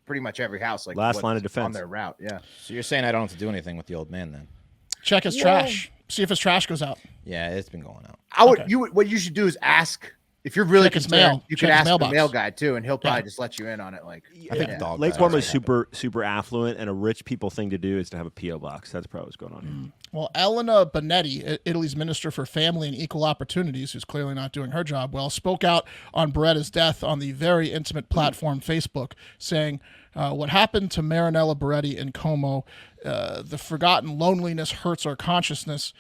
pretty much every house, last line of defense on their route. Yeah. So you're saying I don't have to do anything with the old man then? Check his trash. See if his trash goes out. Yeah, it's been going out. What you should do is ask if you're really concerned. You could ask the mail guy too, and he'll probably just let you in on it. I think the dog. Lake Como is super affluent, and a rich people thing to do is to have a PO box. That's probably what's going on here. Well, Elena Bonetti, Italy's Minister for Family and Equal Opportunities, who's clearly not doing her job well, spoke out on Beretta's death on the very intimate platform Facebook, saying, what happened to Marinella Beretti in Como, the forgotten loneliness hurts our consciences.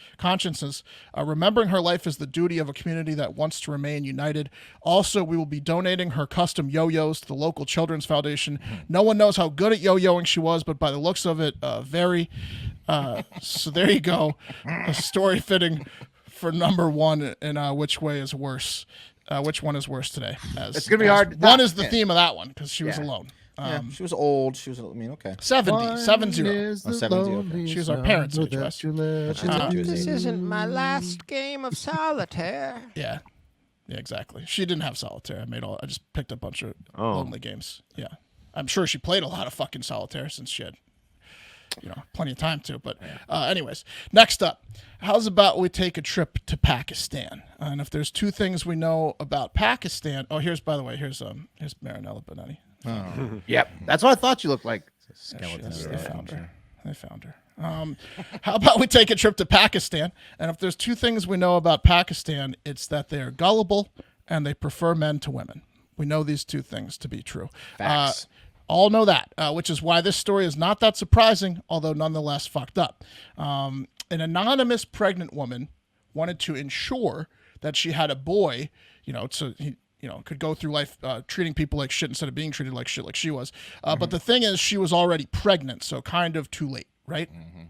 Remembering her life is the duty of a community that wants to remain united. Also, we will be donating her custom yo-yos to the local Children's Foundation. No one knows how good at yo-yoing she was, but by the looks of it, very... so there you go. A story fitting for number one in which way is worse. Which one is worse today? It's going to be hard. One is the theme of that one because she was alone. She was old. She was, okay. 70. 70. 70. She was our parents' age, Wes. This isn't my last game of solitaire. Yeah. Yeah, exactly. She didn't have solitaire. I just picked a bunch of lonely games. Yeah. I'm sure she played a lot of fucking solitaire since she had plenty of time to. But anyways, next up, how's about we take a trip to Pakistan? And if there's two things we know about Pakistan, here's Marinella Bonetti. Oh. Yep, that's what I thought you looked like. They found her. How about we take a trip to Pakistan? And if there's two things we know about Pakistan, it's that they're gullible and they prefer men to women. We know these two things to be true. Facts. All know that, which is why this story is not that surprising, although nonetheless fucked up. An anonymous pregnant woman wanted to ensure that she had a boy, so he, could go through life treating people like shit instead of being treated like shit like she was. But the thing is, she was already pregnant, so kind of too late, right? Mm-hmm.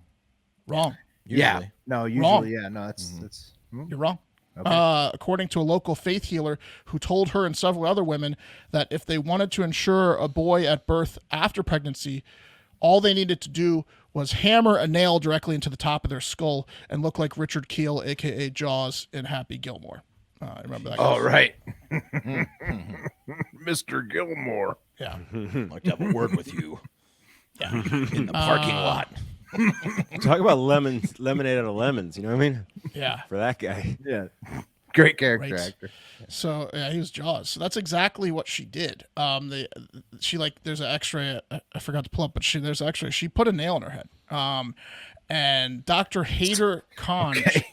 Wrong. Usually. Yeah. No, usually, wrong. Yeah. No, that's You're wrong. Okay. According to a local faith healer who told her and several other women that if they wanted to ensure a boy at birth after pregnancy, all they needed to do was hammer a nail directly into the top of their skull and look like Richard Keel, a.k.a. Jaws, in Happy Gilmore. I remember that guy. Oh, right. Mr. Gilmore. Yeah. I'd like to have a word with you. Yeah. In the parking lot. Talk about lemonade out of lemons. You know what I mean? Yeah. For that guy. Yeah. Great character Right. actor. So yeah, he was Jaws. So that's exactly what she did. There's an X-ray. I forgot to pull up, but there's an X-ray. She put a nail in her head. And Dr. Hader Khan. Okay.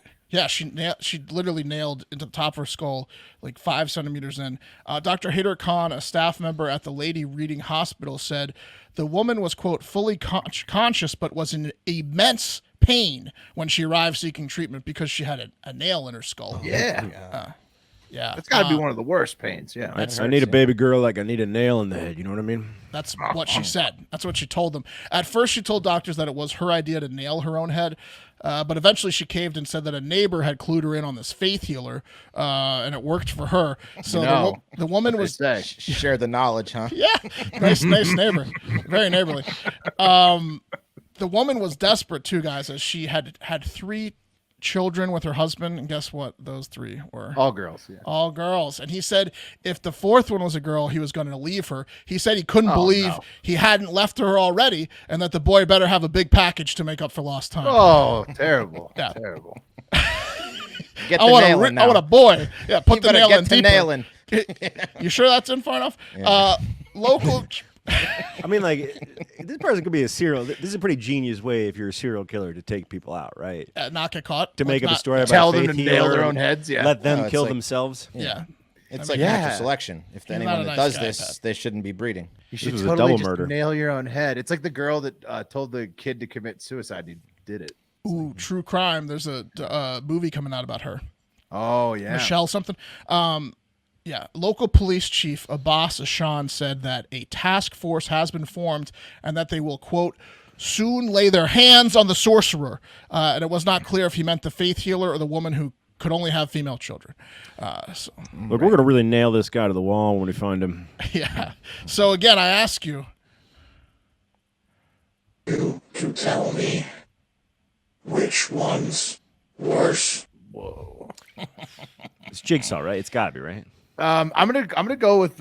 She literally nailed into the top of her skull, like 5 centimeters in. Dr. Hader Khan, a staff member at the Lady Reading Hospital, said the woman was, quote, fully conscious, but was in immense pain when she arrived seeking treatment because she had a nail in her skull. Yeah. Yeah. That's got to be one of the worst pains. Yeah. I need a baby girl like I need a nail in the head. You know what I mean? That's what she said. That's what she told them. At first, she told doctors that it was her idea to nail her own head, but eventually she caved and said that a neighbor had clued her in on this faith healer, and it worked for her. So the woman was shared the knowledge, huh? Yeah, nice neighbor, very neighborly. The woman was desperate too, guys, as she had 3 children with her husband, and guess what? Those 3 were all girls. Yeah. All girls. And he said if the 4th one was a girl, he was going to leave her. He said he couldn't believe he hadn't left her already, and that the boy better have a big package to make up for lost time. Oh, terrible. Yeah. Terrible. Get the nail in now. I want a boy. Yeah, put the nail in deeper. Nail in. You sure that's in far enough? Yeah. Local... I mean, like, this person could be a serial. This is a pretty genius way if you're a serial killer to take people out, right? Not get caught. To make up a story about tell them faith to nail healer, their own heads. Yeah. Let them kill themselves. Yeah. It's like natural selection. If anyone that does this, they shouldn't be breeding. You should totally just nail your own head. It's like the girl that told the kid to commit suicide. He did it. Ooh, true crime. There's a movie coming out about her. Oh, yeah. Michelle something. Yeah, local police chief Abbas Ashan said that a task force has been formed and that they will, quote, soon lay their hands on the sorcerer. And it was not clear if he meant the faith healer or the woman who could only have female children. Look, we're going to really nail this guy to the wall when we find him. Yeah. So again, I ask you. You to tell me which one's worse. Whoa. It's Jigsaw, right? It's got to be, right? I'm gonna go with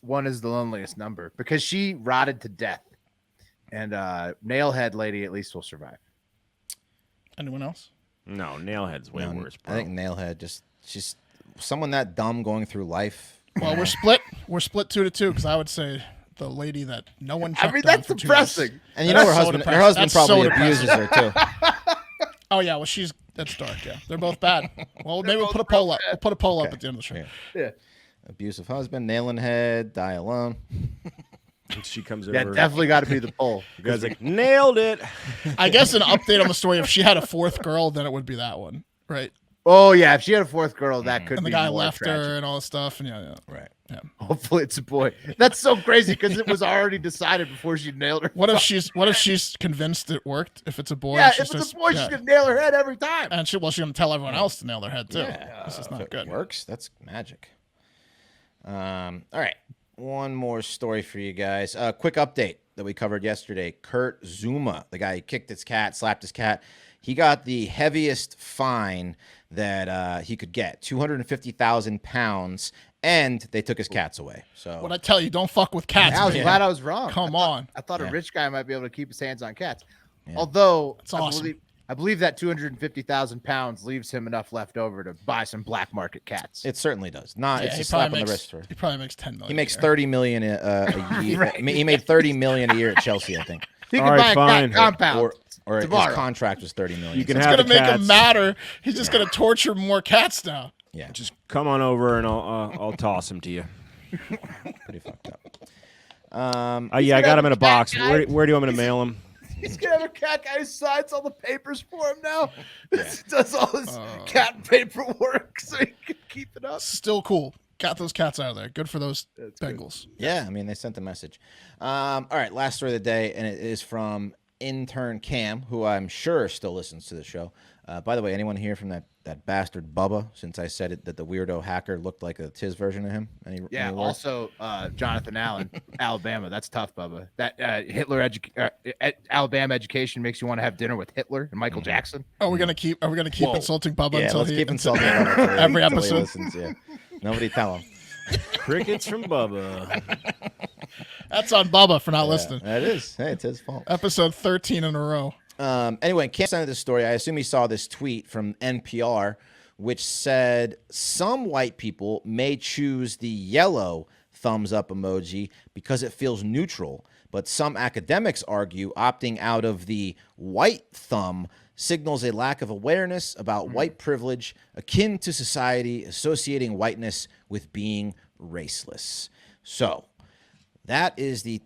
one is the loneliest number because she rotted to death, and Nailhead lady at least will survive. Anyone else? No, Nailhead's way worse. Bro. I think Nailhead she's someone that dumb going through life. Well, we're split. We're split 2-2 because I would say the lady that no one. I mean, that's depressing. And you know her husband. Her husband probably abuses her too. Oh yeah, well that's dark. Yeah, they're both bad. Well, maybe we'll put a poll up. We'll put a poll up at the end of the show. Yeah. Abusive husband, nailing head, die alone. She comes Yeah, over. definitely got to be the poll. You guys like nailed it. I guess an update on the story. If she had a fourth girl, then it would be that one, right? Oh yeah, if she had a fourth girl, that could And be the guy more left tragic. her and all this stuff, and yeah. Right. Yeah. Hopefully it's a boy. That's so crazy because it was already decided before she nailed her. What if she's convinced it worked? If it's a boy, Yeah, she if it's says- a boy, yeah. she's gonna nail her head every time. And she's gonna tell everyone else to nail their head too. Yeah. This is If not it good. works, that's magic. All right. One more story for you guys. Quick update that we covered yesterday. Kurt Zuma, the guy who kicked his cat, slapped his cat, he got the heaviest fine that he could get, 250,000 pounds, and they took his cats away. So What I tell you, don't fuck with cats. I was man. glad I was wrong. Come on. I thought Yeah. a rich guy might be able to keep his hands on cats. Although That's awesome. I believe that 250,000 pounds leaves him enough left over to buy some black market cats. it certainly does. Not Yeah, it's he a slap on probably the makes- wrist for He probably makes 10 million. he makes a year. 30 million a year. Right. He made 30 million a year at Chelsea, I think. He All can right, buy a fine. cat compound. Or his tomorrow. contract was 30 million. You can It's have gonna the make cats. him madder. He's just gonna torture more cats now. Yeah, Just come on over and I'll toss them to you. pretty fucked up. Yeah, I got them in a cat box. guy. Where do you want me to mail them? He's gonna have a cat guy who signs all the papers for him now. Does all his cat paperwork so he can keep it up. Still cool. Got those cats out of there. Good for those Bengals. Yeah, I mean, they sent the message. All right, last story of the day, and it is from intern Cam, who I'm sure still listens to the show. By the way, anyone here from that bastard Bubba, since I said it that the weirdo hacker looked like a Tiz version of him? Yeah, any word? also Jonathan Allen, Alabama. That's tough, Bubba. That Alabama education makes you want to have dinner with Hitler and Michael Jackson. Are we gonna keep insulting Bubba Yeah, until let's he keep until- insulting him until every until he episode? listens, yeah. Nobody tell him. Crickets from Bubba. That's on Bubba for not listening. That is. Hey, it's his fault. Episode 13 in a row. Anyway, Cam sent this story. I assume he saw this tweet from NPR, which said some white people may choose the yellow thumbs up emoji because it feels neutral, but some academics argue opting out of the white thumb signals a lack of awareness about white privilege, akin to society associating whiteness with being raceless. So that is the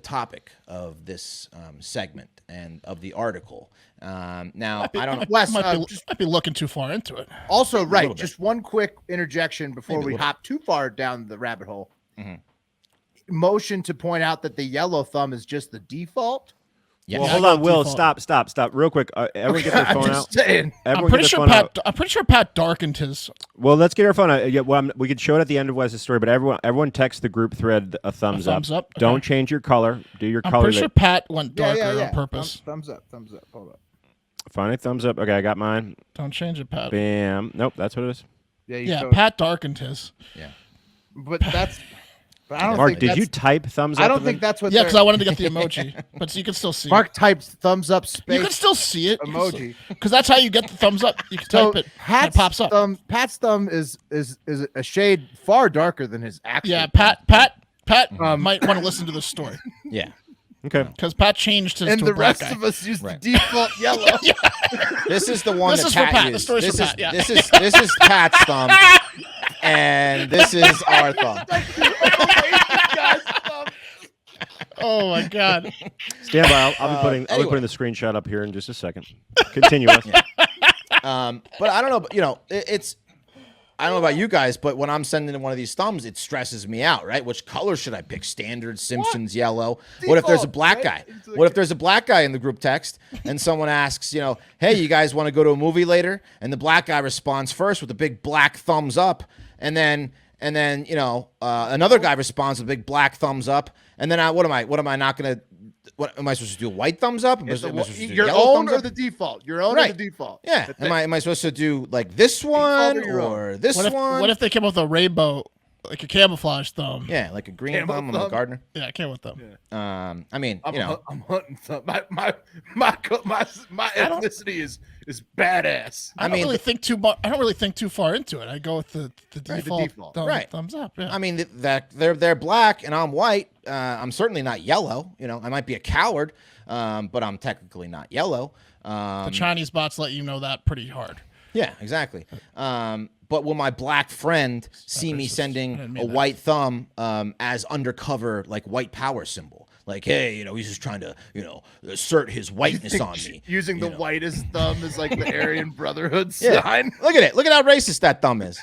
topic of this segment and of the article. Now, I don't know. Wes, Might be looking too far into it. also, right, bit. just one quick interjection before Maybe a we little. hop too far down the rabbit hole. Motion to point out that the yellow thumb is just the default. Yes. Well, Yeah, hold I on, got Will. default. Stop, real quick. Everyone get their I'm phone just out. saying. Everyone I'm pretty get sure their phone out. I'm pretty sure Pat darkened his. Well, let's get our phone out. We could show it at the end of Wes's story, but everyone text the group thread a thumbs up. thumbs up? Okay. Don't change your color. Do your I'm color. pretty sure Pat went darker Yeah. on purpose. Thumbs up. Hold up. Fine, thumbs up. Okay, I got mine. Don't change it, Pat. Bam. Nope, that's what it is. Yeah, Yeah, Pat darkened his. But that's. But I don't Mark, think did that's, you type thumbs up? I don't to think them? that's what. Yeah, they're- because I wanted to get the emoji, but you can still see. Mark types thumbs up space. you can still see it. emoji. Because that's how you get the thumbs up. You can So type it. And it Pat's pops up. Pat's thumb is a shade far darker than his actual. Yeah, thumb. Pat might want to listen to this story Yeah. Okay. because Pat changed his. And to the a black rest guy. of us use Right. the default yellow. This is the one This that is for Pat Pat. The used. story's This for is Pat, yeah. this is Pat's thumb, and this is our thumb. Oh my god! Stand by. I'll be putting anyway. the screenshot up here in just a second. Continue. Wes. But I don't know. You know, it's. I don't know about you guys, but when I'm sending one of these thumbs, it stresses me out, right? Which color should I pick? Standard, Simpsons, yellow. What if there's a Default, black right? guy? It's like- What if there's a black guy in the group text and someone asks, hey, you guys want to go to a movie later? And the black guy responds first with a big black thumbs up, and then another guy responds with a big black thumbs up, and then what am I not gonna? What am I supposed to do? A white thumbs up? Am I supposed to do Your yellow own thumbs or up? the default? Your own Right. or the default? Yeah. That's Am it. I supposed to do like this one or your own? or this What if one? what if they came up with a rainbow like a camouflage thumb. Yeah, like a green Camo thumb. I'm a thumb? gardener. Yeah, camo thumb. I mean, I'm, you know, I'm hunting thumb. My ethnicity is badass. I don't really think too much. I don't really think too far into it. I go with the Right, the default, default. Right. thumbs up. Yeah. I mean that they're black and I'm white. I'm certainly not yellow. You know, I might be a coward, but I'm technically not yellow. The Chinese bots let you know that pretty hard. Yeah, exactly. But will my black friend see me I sending didn't a mean that. white thumb as undercover, like, white power symbol? Like, hey, you know, he's just trying to, you know, assert his whiteness on me. Using the whitest thumb as like the Aryan Brotherhood Yeah. sign. Look at it. Look at how racist that thumb is.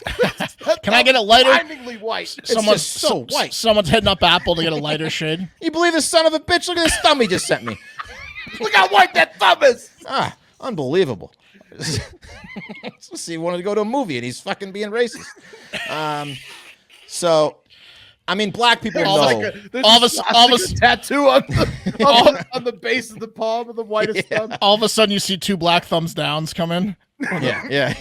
Can I get a lighter? Blindingly white. Someone's just so white. Someone's hitting up Apple to get a lighter shade. You believe this son of a bitch? Look at this thumb he just sent me. Look how white that thumb is. Unbelievable. Let's see, he wanted to go to a movie and he's fucking being racist. So, I mean, black people know. All of a tattoo on the base of the palm of the whitest thumb. All of a sudden, you see two black thumbs downs come in. Yeah.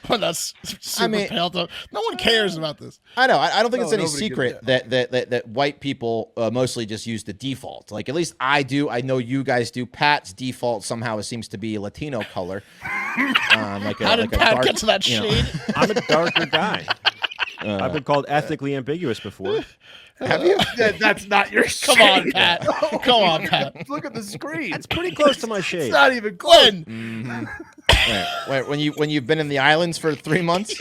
Well, that's super pale thumb. No one cares about this. I know. I don't think it's any nobody secret gives that white people mostly just use the default. Like, at least I do. I know you guys do. Pat's default somehow seems to be Latino color. How did Pat get to that shade? I'm a darker guy. I've been called ethnically ambiguous before. Have you? That's not your shade. Come on, Pat. Come on, Pat. Look at the screen. It's pretty close to my shade. It's not even close. Glenn. Wait, when you've been in the islands for 3 months?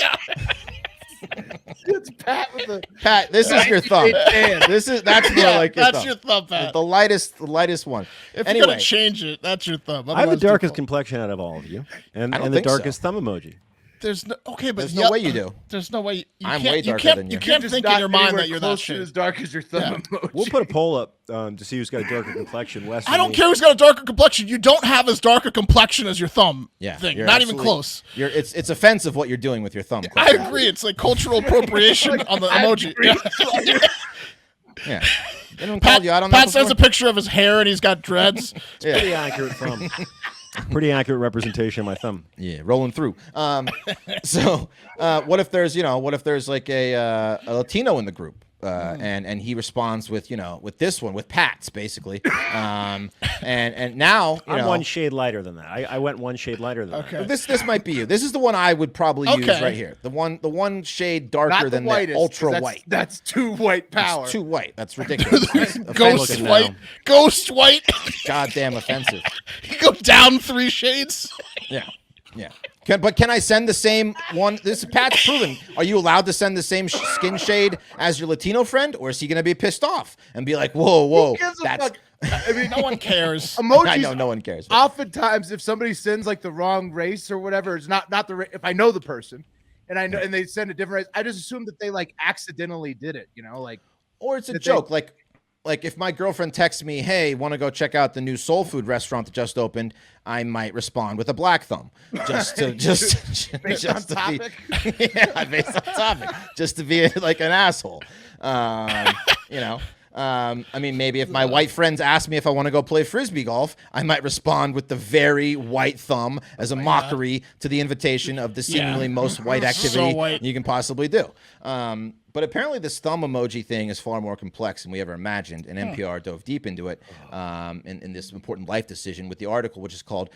It's Pat with the Pat, this is your thumb. That's more like your that's thumb. your thumb, Pat. The lightest one. If Anyway, you're gonna change it, that's your thumb. I have the Otherwise, darkest default. complexion out of all of you, and I don't the think so. darkest thumb emoji. There's no but there's no way you do. There's no way. I'm can't, way you darker can't, than you you. can't Just think in not your mind anywhere that you're that close to shade. as dark as your thumb emoji. We'll put a poll up to see who's got a darker complexion. Wes, I don't care who's got a darker complexion. You don't have as dark a complexion as your thumb. Yeah, thing. you're Not even absolutely- close. It's offensive what you're doing with your thumb. I agree. It's like cultural appropriation on the emoji. Yeah. Anyone called you out on that Pat sends a before? picture of his hair and he's got dreads. Pretty accurate thumb. Pretty accurate representation of my thumb. Yeah, rolling through. So what if there's like a Latino in the group? And he responds with this one with Pat's basically, and now I'm one shade lighter than that. I went one shade lighter than that. This might be you. This is the one I would probably use Okay. right here. The one shade darker Not the than whitest, the ultra 'cause white. That's too white power. It's too white. That's ridiculous. That's Ghost offensive. white. now. Ghost white. Goddamn offensive. You go down 3 shades. Yeah. But can I send the same one? This Pat's proven. Are you allowed to send the same skin shade as your Latino friend, or is he going to be pissed off and be like, "Whoa, Who gives a that's." fuck? I mean, No one cares. emojis. I know no one cares. but- Oftentimes, if somebody sends like the wrong race or whatever, it's not the if I know the person, and I know, and they send a different race, I just assume that they like accidentally did it. Like, Or it's a that joke. Like if my girlfriend texts me, "Hey, want to go check out the new soul food restaurant that just opened?" I might respond with a black thumb, just to based on to topic. be, yeah, based on topic, just to be like an asshole. I mean, maybe if my white friends ask me if I want to go play frisbee golf, I might respond with the very white thumb as a mockery to the invitation of the seemingly most white activity white. you can possibly do. But apparently this thumb emoji thing is far more complex than we ever imagined, and NPR dove deep into it in this important life decision with the article, which is called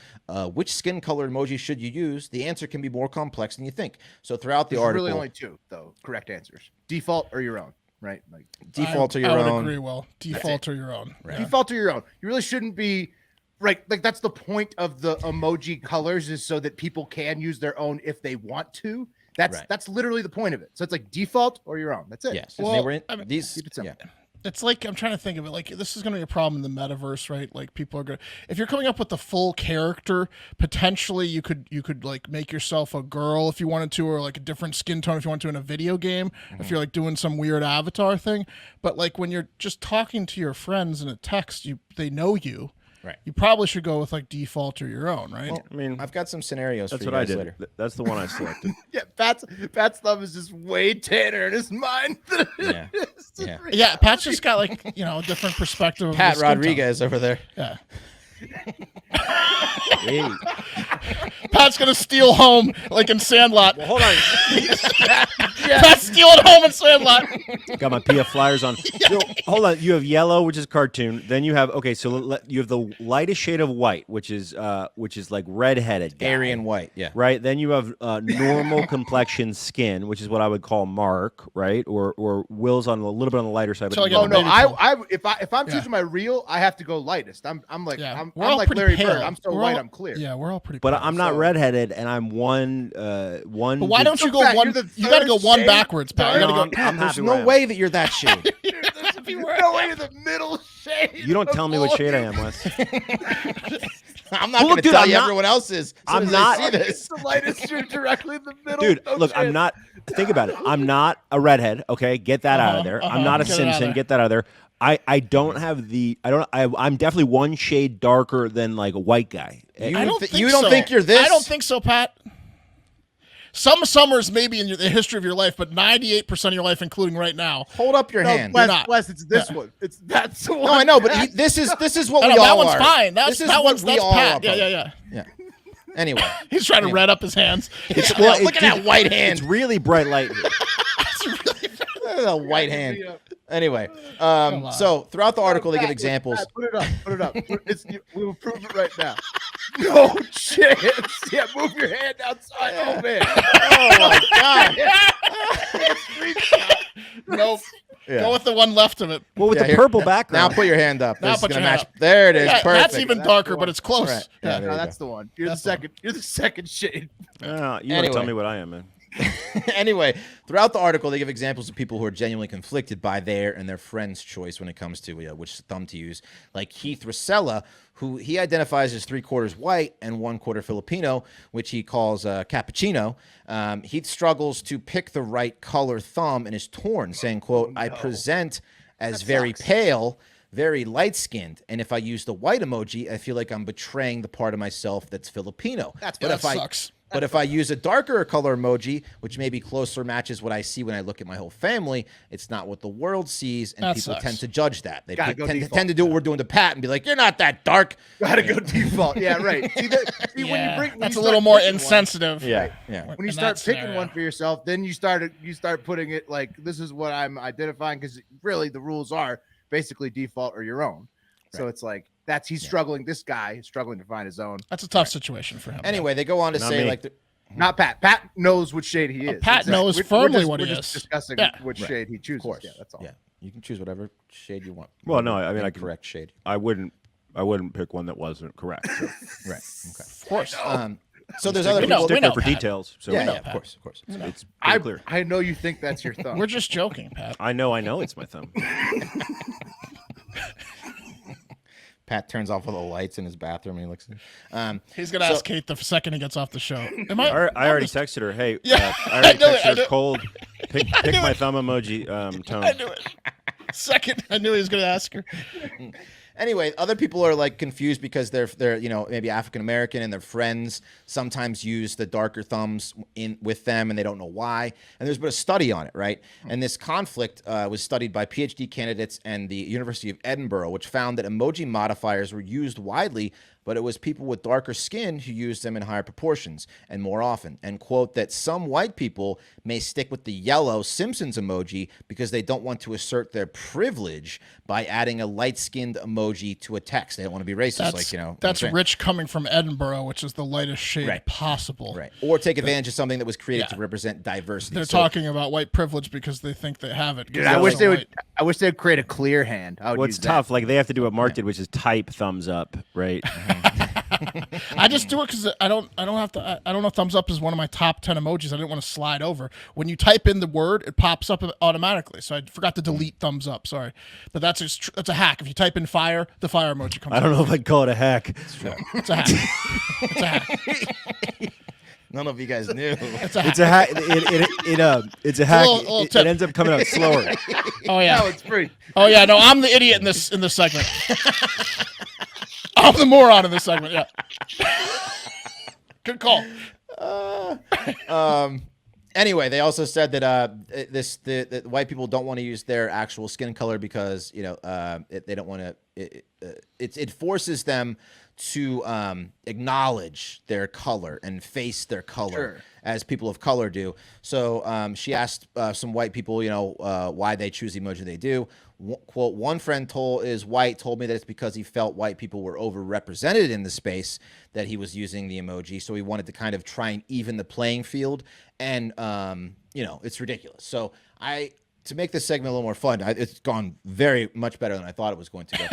"Which Skin Color Emoji Should You Use?" The answer can be more complex than you think. So throughout the There's article, really only 2 though correct answers: default or your own. Right? Like default to your I would own. agree. Well, default or your own. Yeah. default or your own. You really shouldn't be right. Like that's the point of the emoji colors is so that people can use their own if they want to. That's literally the point of it. So it's like default or your own. That's it. Yes. Well, They were in, I mean, these. keep it simple. Yeah. It's like I'm trying to think of it. Like this is going to be a problem in the metaverse, right? Like people are going. If you're coming up with the full character, potentially you could like make yourself a girl if you wanted to, or like a different skin tone if you want to in a video game. If you're like doing some weird avatar thing, but like when you're just talking to your friends in a text, they know you. Right. You probably should go with like default or your own, right? Well, I mean, I've got some scenarios that's for what you I guys did. later. That's the one I selected. Yeah, Pat's thumb is just way tanner in his mind. Yeah. Yeah. Yeah, Pat's just got like a different perspective. Of Pat his skin tone. Rodriguez over there. Yeah. Hey, Pat's gonna steal home like in Sandlot. Well, hold on. Pat's stealing home in Sandlot. Got my PF flyers on. So, hold on. You have yellow, which is cartoon. Then you have you have the lightest shade of white, which is like redheaded guy, Aryan white, yeah. right. Then you have normal complexion skin, which is what I would call Mark, right, or Will's on a little bit on the lighter side. So But I No, got if I'm choosing my real, I have to go lightest. I'm like We're all like pretty Larry pale. Bird. I'm so We're white, all- I'm clear. Yeah, we're all pretty. But pale. I'm not redheaded, and I'm one. But why don't you go Pat, one? you're the You got to go third one shade. backwards, Pat. You No, got to go. I'm There's happy where I no am. way that you're that shade. No way to the middle shade. You don't tell me what shade I am, Wes. I'm not Well, going to look, dude, tell I'm you not- everyone else is. I'm I not- see this. The lightest, you're directly in the middle. Dude, No look, I'm chance. not. Think about it. I'm not a redhead. Okay, get that out of there. I'm not a Get it out of Simpson. there. Get that out of there. I don't have the. I'm definitely one shade darker than like a white guy. I don't think you don't so. think you're this? I don't think so, Pat. Some summers maybe in the history of your life, but 98% of your life, including right now. Hold up your No, hand. You're Wes, not. Wes, it's this one. That's the one. No, I know, but this is what No, we no, that all one's are. fine. This is That what one's we that's all Pat. are. Yeah. Yeah. Anyway, He's trying to red up his hands. look at that white hand. It's really bright light here. A white hand. Anyway, on. so throughout the article, they give Pat, examples. Pat, put it up. Put it up. We will prove it right now. No chance. Yeah, move your hand outside. Oh man. Oh my god! Nope. Yeah. Go with the one left of it. Well, with Yeah, the here- purple Now background. put your hand up. Now This is put gonna your hand match. up. There it is. Yeah, Perfect. that's even That's darker, the but one. it's close. Right. Yeah. Yeah, there No, you that's the one. You're That's the second. You're the second shade. You want to Anyway. tell me what I am, man? Anyway, throughout the article, they give examples of people who are genuinely conflicted by their and their friends' choice when it comes to which thumb to use. Like Keith Rosella, who he identifies as 3/4 white and 1/4 Filipino, which he calls cappuccino. He struggles to pick the right color thumb and is torn, saying, quote, I present as very pale, very light-skinned, and if I use the white emoji, I feel like I'm betraying the part of myself that's Filipino. That sucks. But if I use a darker color emoji, which maybe closer matches what I see when I look at my whole family, it's not what the world sees, and That people sucks. tend to judge that. They Gotta go tend default. to do what we're doing to Pat and be like, "You're not that dark." Gotta go default. Yeah, right. See, when you bring That's a start little more picking one- insensitive. Yeah. When you in start that picking scenario. one for yourself, then you start putting it like this is what I'm identifying, because really the rules are basically default or your own. So it's like he's struggling. This guy is struggling to find his own. That's a tough situation for him. Anyway, they go on to Not say me. like, Not Pat. Pat knows which shade he is. Pat knows firmly what he we're is. just discussing Yeah. which shade he chooses. course. Yeah, that's all. yeah, you can choose whatever shade you want. Well, no, I mean, I can- correct shade. I wouldn't pick one that wasn't correct. So. Right. Okay. Of course. So there's other We know, people. we Stick know, there for Pat. details. So Yeah, know, yeah, of Pat. course, of course. it's pretty clear. I know you think that's your thumb. We're just joking, Pat. I know it's my thumb. Pat turns off all the lights in his bathroom and he looks. He's gonna ask Kate the second he gets off the show. Am I already texted her. Hey, Yeah, I already I knew it, texted I her knew it. cold. Pick my thumb emoji tone. I knew it. Second, I knew he was gonna ask her. Anyway, other people are like confused because they're maybe African American and their friends sometimes use the darker thumbs in with them and they don't know why. And there's been a study on it, right? And this conflict was studied by PhD candidates and the University of Edinburgh, which found that emoji modifiers were used widely, but it was people with darker skin who used them in higher proportions and more often. And quote, that some white people may stick with the yellow Simpsons emoji because they don't want to assert their privilege by adding a light-skinned emoji to a text. They don't want to be racist, That's right. rich coming from Edinburgh, which is the lightest shade Right. possible. Right. Or take advantage of something that was created Yeah. to represent diversity. They're So- talking about white privilege because they think they have it. 'cause Dude, they're I wish so they would. white. I wish they'd create a clear hand. I would Well, use it's tough. Like they have to do what Mark did, which is type thumbs up, right? I just do it because I don't have to. I don't know. Thumbs up is one of my top 10 emojis. I didn't want to slide over. When you type in the word, it pops up automatically. So I forgot to delete thumbs up. Sorry, but that's a hack. If you type in fire, the fire emoji comes. I don't know if I'd call it a hack. It's a hack. It's a hack. None of you guys knew. It's a hack. It's a hack. It's a hack. little It tip. ends up coming out slower. Oh yeah. No, it's free. Oh yeah. No, I'm the idiot in this segment. I'm the moron in this segment. Yeah. Good call. Anyway, they also said that the white people don't want to use their actual skin color because they don't want to. It forces them to acknowledge their color and face their color as people of color do. So she asked some white people, why they choose the emoji they do. Quote, one friend told me that it's because he felt white people were overrepresented in the space that he was using the emoji. So he wanted to kind of try and even the playing field. And, it's ridiculous. So to make this segment a little more fun, it's gone very much better than I thought it was going to go.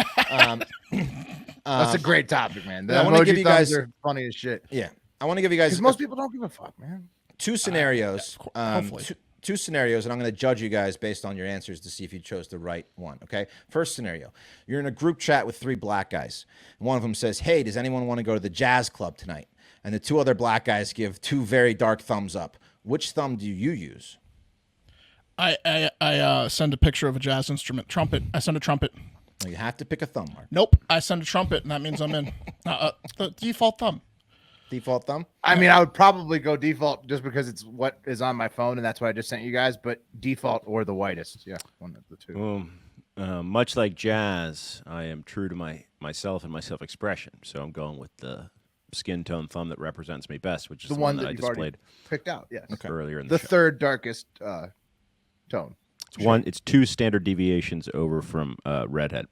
That's a great topic, man. I want to give you guys are funny as shit. Yeah. I want to give you guys because most people don't give a fuck, man. Two scenarios. Hopefully. Two scenarios, and I'm going to judge you guys based on your answers to see if you chose the right one, okay? First scenario. You're in a group chat with 3 black guys. One of them says, hey, does anyone want to go to the jazz club tonight? And the 2 other black guys give 2 very dark thumbs up. Which thumb do you use? I send a picture of a jazz instrument. Trumpet. I send a trumpet. Well, you have to pick a thumb, Mark. Nope. I send a trumpet, and that means I'm in. The default thumb. Default thumb? I mean, I would probably go default just because it's what is on my phone, and that's what I just sent you guys. But default or the whitest, yeah, one of the 2. Much like jazz, I am true to myself and my self-expression. So I'm going with the skin tone thumb that represents me best, which is the one that I you've already displayed picked out. Yes, earlier in the show. Third darkest tone. It's 2 standard deviations over from redhead.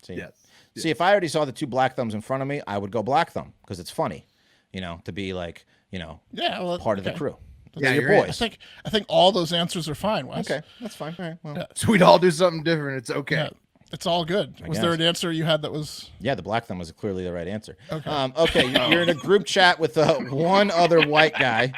See? Yes. See, if I already saw the 2 black thumbs in front of me, I would go black thumb because it's funny, to be like, part of the crew. Yeah, your you're boys. I think all those answers are fine, Wes. Okay, that's fine. All right, well. So we'd all do something different. It's okay. Yeah, it's all good. Was there an answer you had that was? Yeah, the black thumb was clearly the right answer. Okay. You're in a group chat with one other white guy,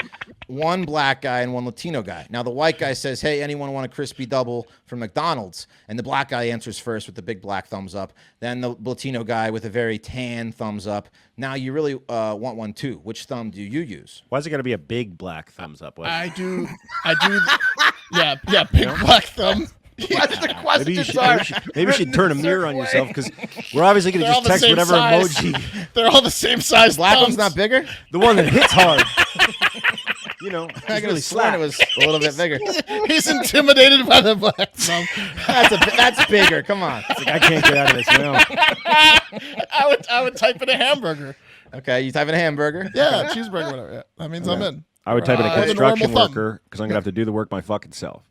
1 black guy, and 1 Latino guy. Now, the white guy says, hey, anyone want a crispy double from McDonald's? And the black guy answers first with the big black thumbs up. Then the Latino guy with a very tan thumbs up. Now, you really want one, too. Which thumb do you use? Why is it got to be a big black thumbs up? I do. Yeah, big black thumb. What's the question? Maybe you should turn a mirror on yourself because we're obviously going to just text whatever emoji. They're all the same size. Black one's not bigger? The one that hits hard. I could have sworn it was a little bit bigger. He's intimidated by the black thumb. That's bigger. Come on. It's like, I can't get out of this now. I would type in a hamburger. Okay, you type in a hamburger? Yeah, cheeseburger, whatever. Yeah, that means I'm in. I would type in a the construction normal worker because I'm going to have to do the work my fucking self.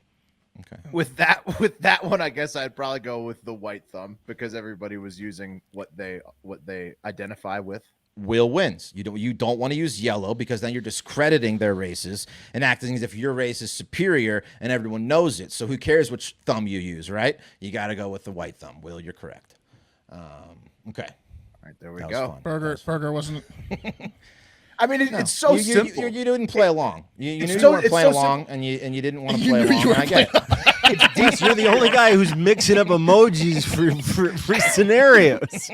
Okay. With that one, I guess I'd probably go with the white thumb because everybody was using what they identify with. Will wins. You don't want to use yellow because then you're discrediting their races and acting as if your race is superior and everyone knows it. So who cares which thumb you use, right? You got to go with the white thumb. Will, you're correct. Okay. All right, there we go. Burger wasn't. I mean, it's so simple. You didn't play along. You knew you weren't playing along, and you didn't want to play along. I get it. You're the only guy who's mixing up emojis for scenarios.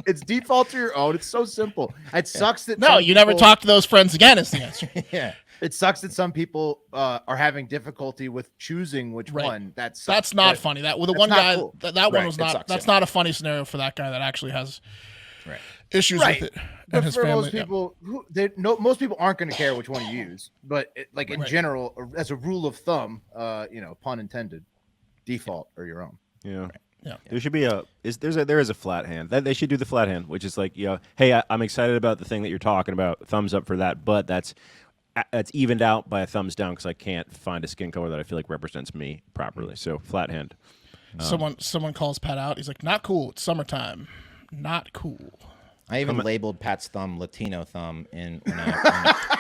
It's default to your own. It's so simple. It sucks that you never talk to those friends again. Is the answer? Yeah. It sucks that some people are having difficulty with choosing which one. That's not funny. That with the one guy, cool. that one was not. Sucks, that's not a funny scenario for that guy that actually has issues with it. But his for family, most people, most people aren't going to care which one you use. But in general, as a rule of thumb, pun intended, default or your own. Yeah. Right. Yeah. There should be there is a flat hand. They should do the flat hand, which is like, hey, I'm excited about the thing that you're talking about. Thumbs up for that, but that's evened out by a thumbs down because I can't find a skin color that I feel like represents me properly. So flat hand. Someone calls Pat out. He's like, not cool. It's summertime. Not cool. I even labeled Pat's thumb Latino thumb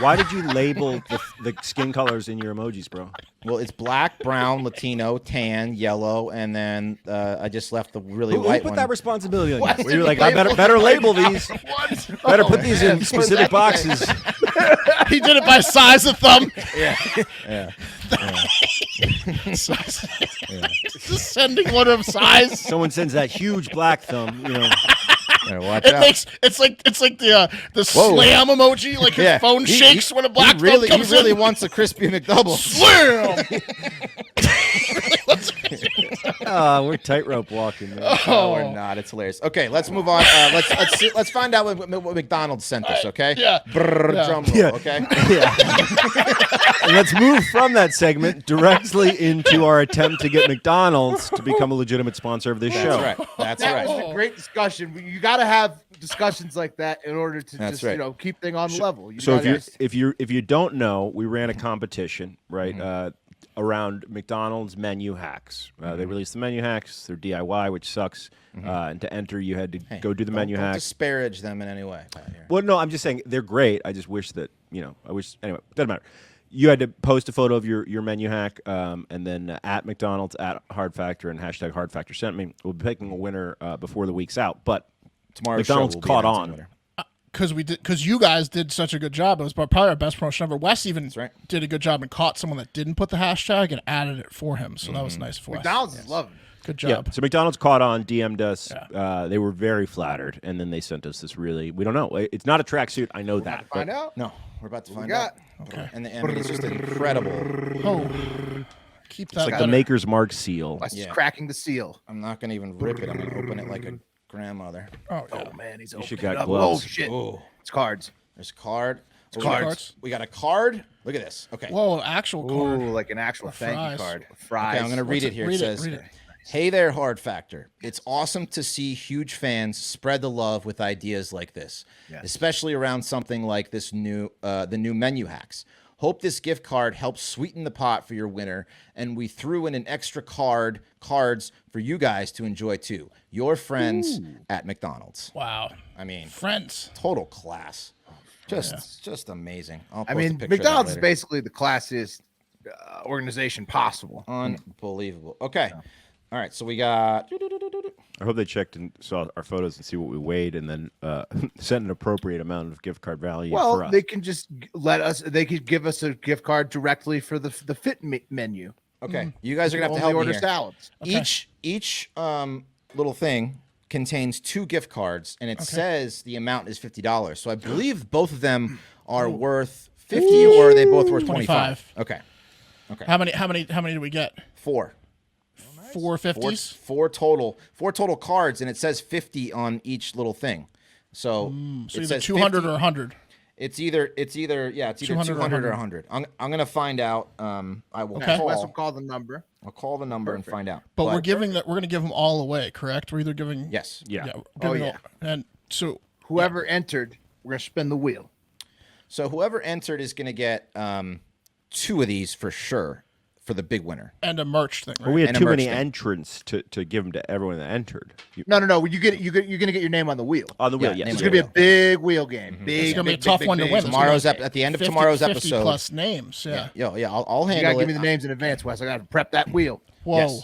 Why did you label the skin colors in your emojis, bro? Well, it's black, brown, Latino, tan, yellow, and then I just left the really white one. Who put that responsibility on you? Where you're like, I better label these. Better put these in specific boxes. He did it by size of thumb. Yeah. Just sending one of size. Someone sends that huge black thumb, Watch out. It's like the slam emoji, like his phone shakes when a black thumb comes He really in. wants a crispy McDouble. Slam. Oh, we're tightrope walking, man. No, we're not. It's hilarious. Okay, let's move on. Let's find out what McDonald's sent us. Okay. Yeah. Brrr, Yeah. drum roll. Yeah. Okay. And let's move from that segment directly into our attempt to get McDonald's to become a legitimate sponsor of this That's show. right. That's That right. was a great discussion. You got to have discussions like that in order to That's just right. keep things on level. So gotta- if you don't know, we ran a competition, right? Around McDonald's menu hacks. They released the menu hacks. They're DIY, which sucks. And to enter, you had to go do the menu Don't hacks. disparage them in any way. Pat, here. Well, no, I'm just saying they're great. I just wish that anyway, doesn't matter. You had to post a photo of your menu hack, and then at McDonald's at Hard Factor and hashtag Hard Factor sent me. We'll be picking a winner before the week's out, but Tomorrow's McDonald's show will be caught announcing on. winner. Because you guys did such a good job. It was probably our best promotion ever. Wes even right. did a good job and caught someone that didn't put the hashtag and added it for him. So that was nice for Wes. McDonald's is loving it. Good Yeah, job. so McDonald's caught on, DM'd us. They were very flattered, and then they sent us this really. We don't know. It's not a tracksuit. I know that. Find but- out. No, we're about to What we find out. got? Okay. And it's just incredible. Oh, keep that. It's like the better. Maker's Mark seal. Wes is Yeah. cracking the seal. I'm not gonna even rip it. I'm gonna open it like a grandmother. Oh, yeah. Oh man, he's You should opening got up. gloves. Oh shit, Oh, it's cards. there's a card. Oh, cards. We got a card. Look at this. Okay. Whoa, actual card. Ooh, like an actual thank fries. you card. Fries. Okay, I'm gonna read What's it it? here. Read It it, says, read it. "Hey there, Hard Factor. It's awesome to see huge fans spread the love with ideas like this, Yes. especially around something like this the new menu hacks. Hope this gift card helps sweeten the pot for your winner, and we threw in an extra cards for you guys to enjoy too. Your friends at McDonald's. Wow. I mean, Friends. total class. Just amazing. I'll I post a mean, picture of that McDonald's is later. basically the classiest organization possible. Unbelievable. Okay. All right, so we got I hope they checked and saw our photos and see what we weighed, and then sent an appropriate amount of gift card value for Well, us. they can just let us. They could give us a gift card directly for the fit menu. Okay, you guys are gonna have to Only help order me here. salads. Each little thing contains 2 gift cards, and it says the amount is $50. So I believe both of them are worth 50, or are they both worth 25? Okay, How many do we get? 4. 4 50s? Four total cards, and it says 50 on each little thing. So So it either says 200 50. or 100. It's either 200 or 100. I'm gonna find out. I will Okay. Wes will call. call the number. I'll call the number and find out. But we're going to give them all away, correct? We're either giving Yes. Yeah. we're giving yeah. all- and so Whoever entered, we're gonna spin the wheel. So whoever entered is gonna get 2 of these for sure for the big winner. and a merch thing, right? Well, we had and a too merch many thing. entrants to give them to everyone that entered. No. You're gonna get your name on the wheel. On the wheel, Yeah, yes. name It's on gonna the be a big wheel game. Big. It's gonna be a big, tough big, one to big win. game. Tomorrow's at the end of 50 tomorrow's 50 episode. plus names. Yeah. I'll You handle gotta it. give me the names in advance, Wes. I gotta prep that wheel. Whoa. Yes.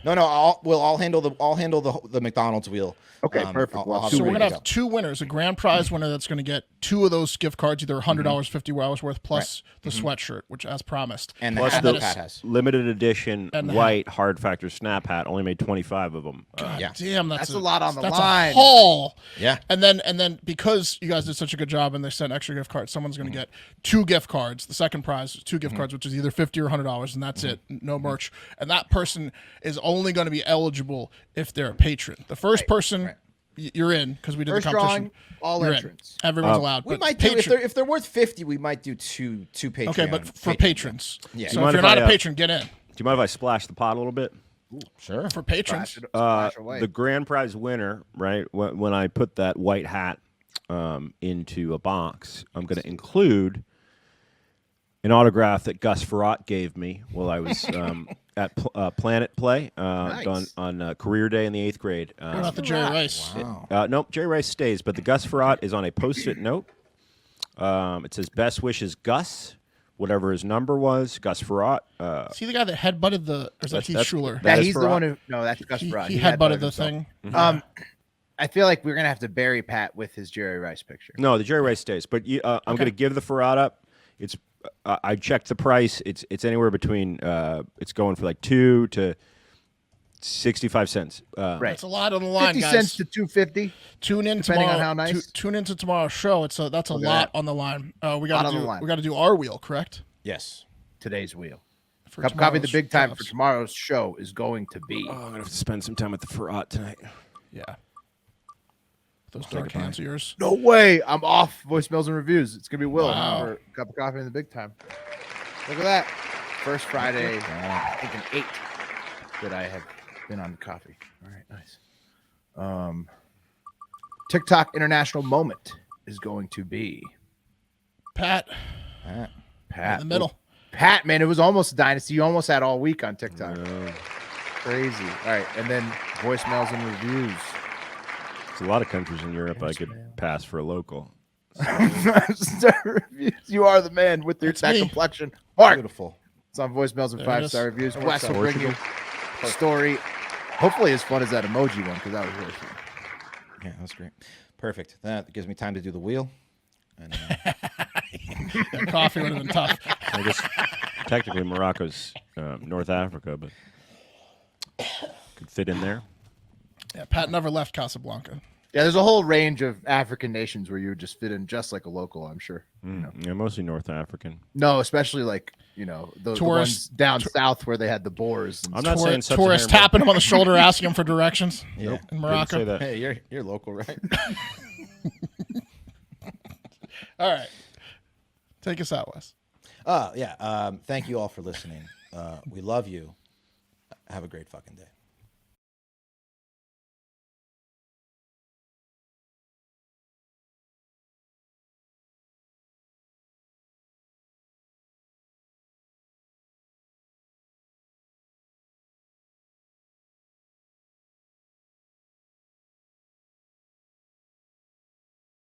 No, I'll handle the McDonald's wheel. Okay, perfect. I'll have So it we're ready gonna to have go. 2 winners: a grand prize winner that's gonna get 2 of those gift cards, either $100, $50 worth, plus the sweatshirt, which as promised. And the Plus hat the that Pat has. limited edition And the white hard factor snap hat. Only made 25 of them. Yeah. Damn, That's a lot on the that's line. a haul. Yeah. And then because you guys did such a good job and they sent extra gift cards, someone's going to get 2 gift cards. The second prize is 2 gift cards, which is either $50 or $100, and that's it. No merch. And that person is only going to be eligible if they're a patron. The first person, you're in because we did First the competition. drawing, all You're in. entrants. Everyone's allowed. We but might do patron, if they're worth 50, we might do two Patreon. okay, but for Patreon. patrons. Yeah. So You mind if you're if not I, a patron, get in. Do you mind if I splash the pot a little bit? Sure. For patrons. Splash away. The grand prize winner, right? When I put that white hat into a box, I'm going to include an autograph that Gus Farrat gave me while I was at Planet Play Nice. on career day in the 8th grade. What about the Jerry Rice? Wow. Nope, Jerry Rice stays, but the Gus Farrat is on a Post-it note. It says, "Best wishes, Gus." Whatever his number was, Gus Farrat. Is he the guy that headbutted the? Or is that Heath that's- Schuler? that Yeah, is he's the Farrat. one who. No, that's Gus He Farrat. headbutted the himself. thing. I feel like we're gonna have to bury Pat with his Jerry Rice picture. No, the Jerry Rice stays, but I'm going to give the Farrat up. It's I checked the price. It's anywhere between it's going for like 2 to 65 cents. Right. That's a lot on the line, 50 guys. cents to 250. Tune in depending tomorrow. on how nice. Tune into tomorrow's show. That's a Look at lot that. on the line. We Lot got on to the do line. we got to do our wheel, correct? Yes. Today's wheel. Cup of coffee, the tomorrow's big time for jobs. tomorrow's show is going to be. Oh, I'm gonna have to spend some time at the Ferrat tonight. Yeah. Those dark hands of yours. No way. I'm off voicemails and reviews. It's going to be Will Wow. for Cup of Coffee in the big time. Look at that. First Friday, I think an 8 that I have been on coffee. All right, nice. TikTok international moment is going to be Pat. Pat. In the middle. Pat, man, it was almost a dynasty. You almost had all week on TikTok. Crazy. All right, and then voicemails and reviews. There's a lot of countries in Europe I could pass for a local. Reviews. You are the man with your that me. complexion. Mark. Beautiful. It's on voicemails and There it 5-star is. reviews. That Wes works will out. bring you a story. Hopefully as fun as that emoji one, because that was really fun. Yeah, that's great. Perfect. That gives me time to do the wheel. And, Yeah, coffee would have been tough. I guess technically Morocco's North Africa, but could fit in there. Yeah, Pat never left Casablanca. Yeah, there's a whole range of African nations where you would just fit in just like a local, I'm sure. Yeah, mostly North African. No, especially like, the ones Tourists- down south where they had the Boers. And I'm not saying Tourists Sub-Saharan, tapping him on the shoulder, asking him for directions. yeah. In but Morocco. didn't say that. Hey, you're local, right? All right. Take us out, Wes. Yeah. Thank you all for listening. We love you. Have a great fucking day.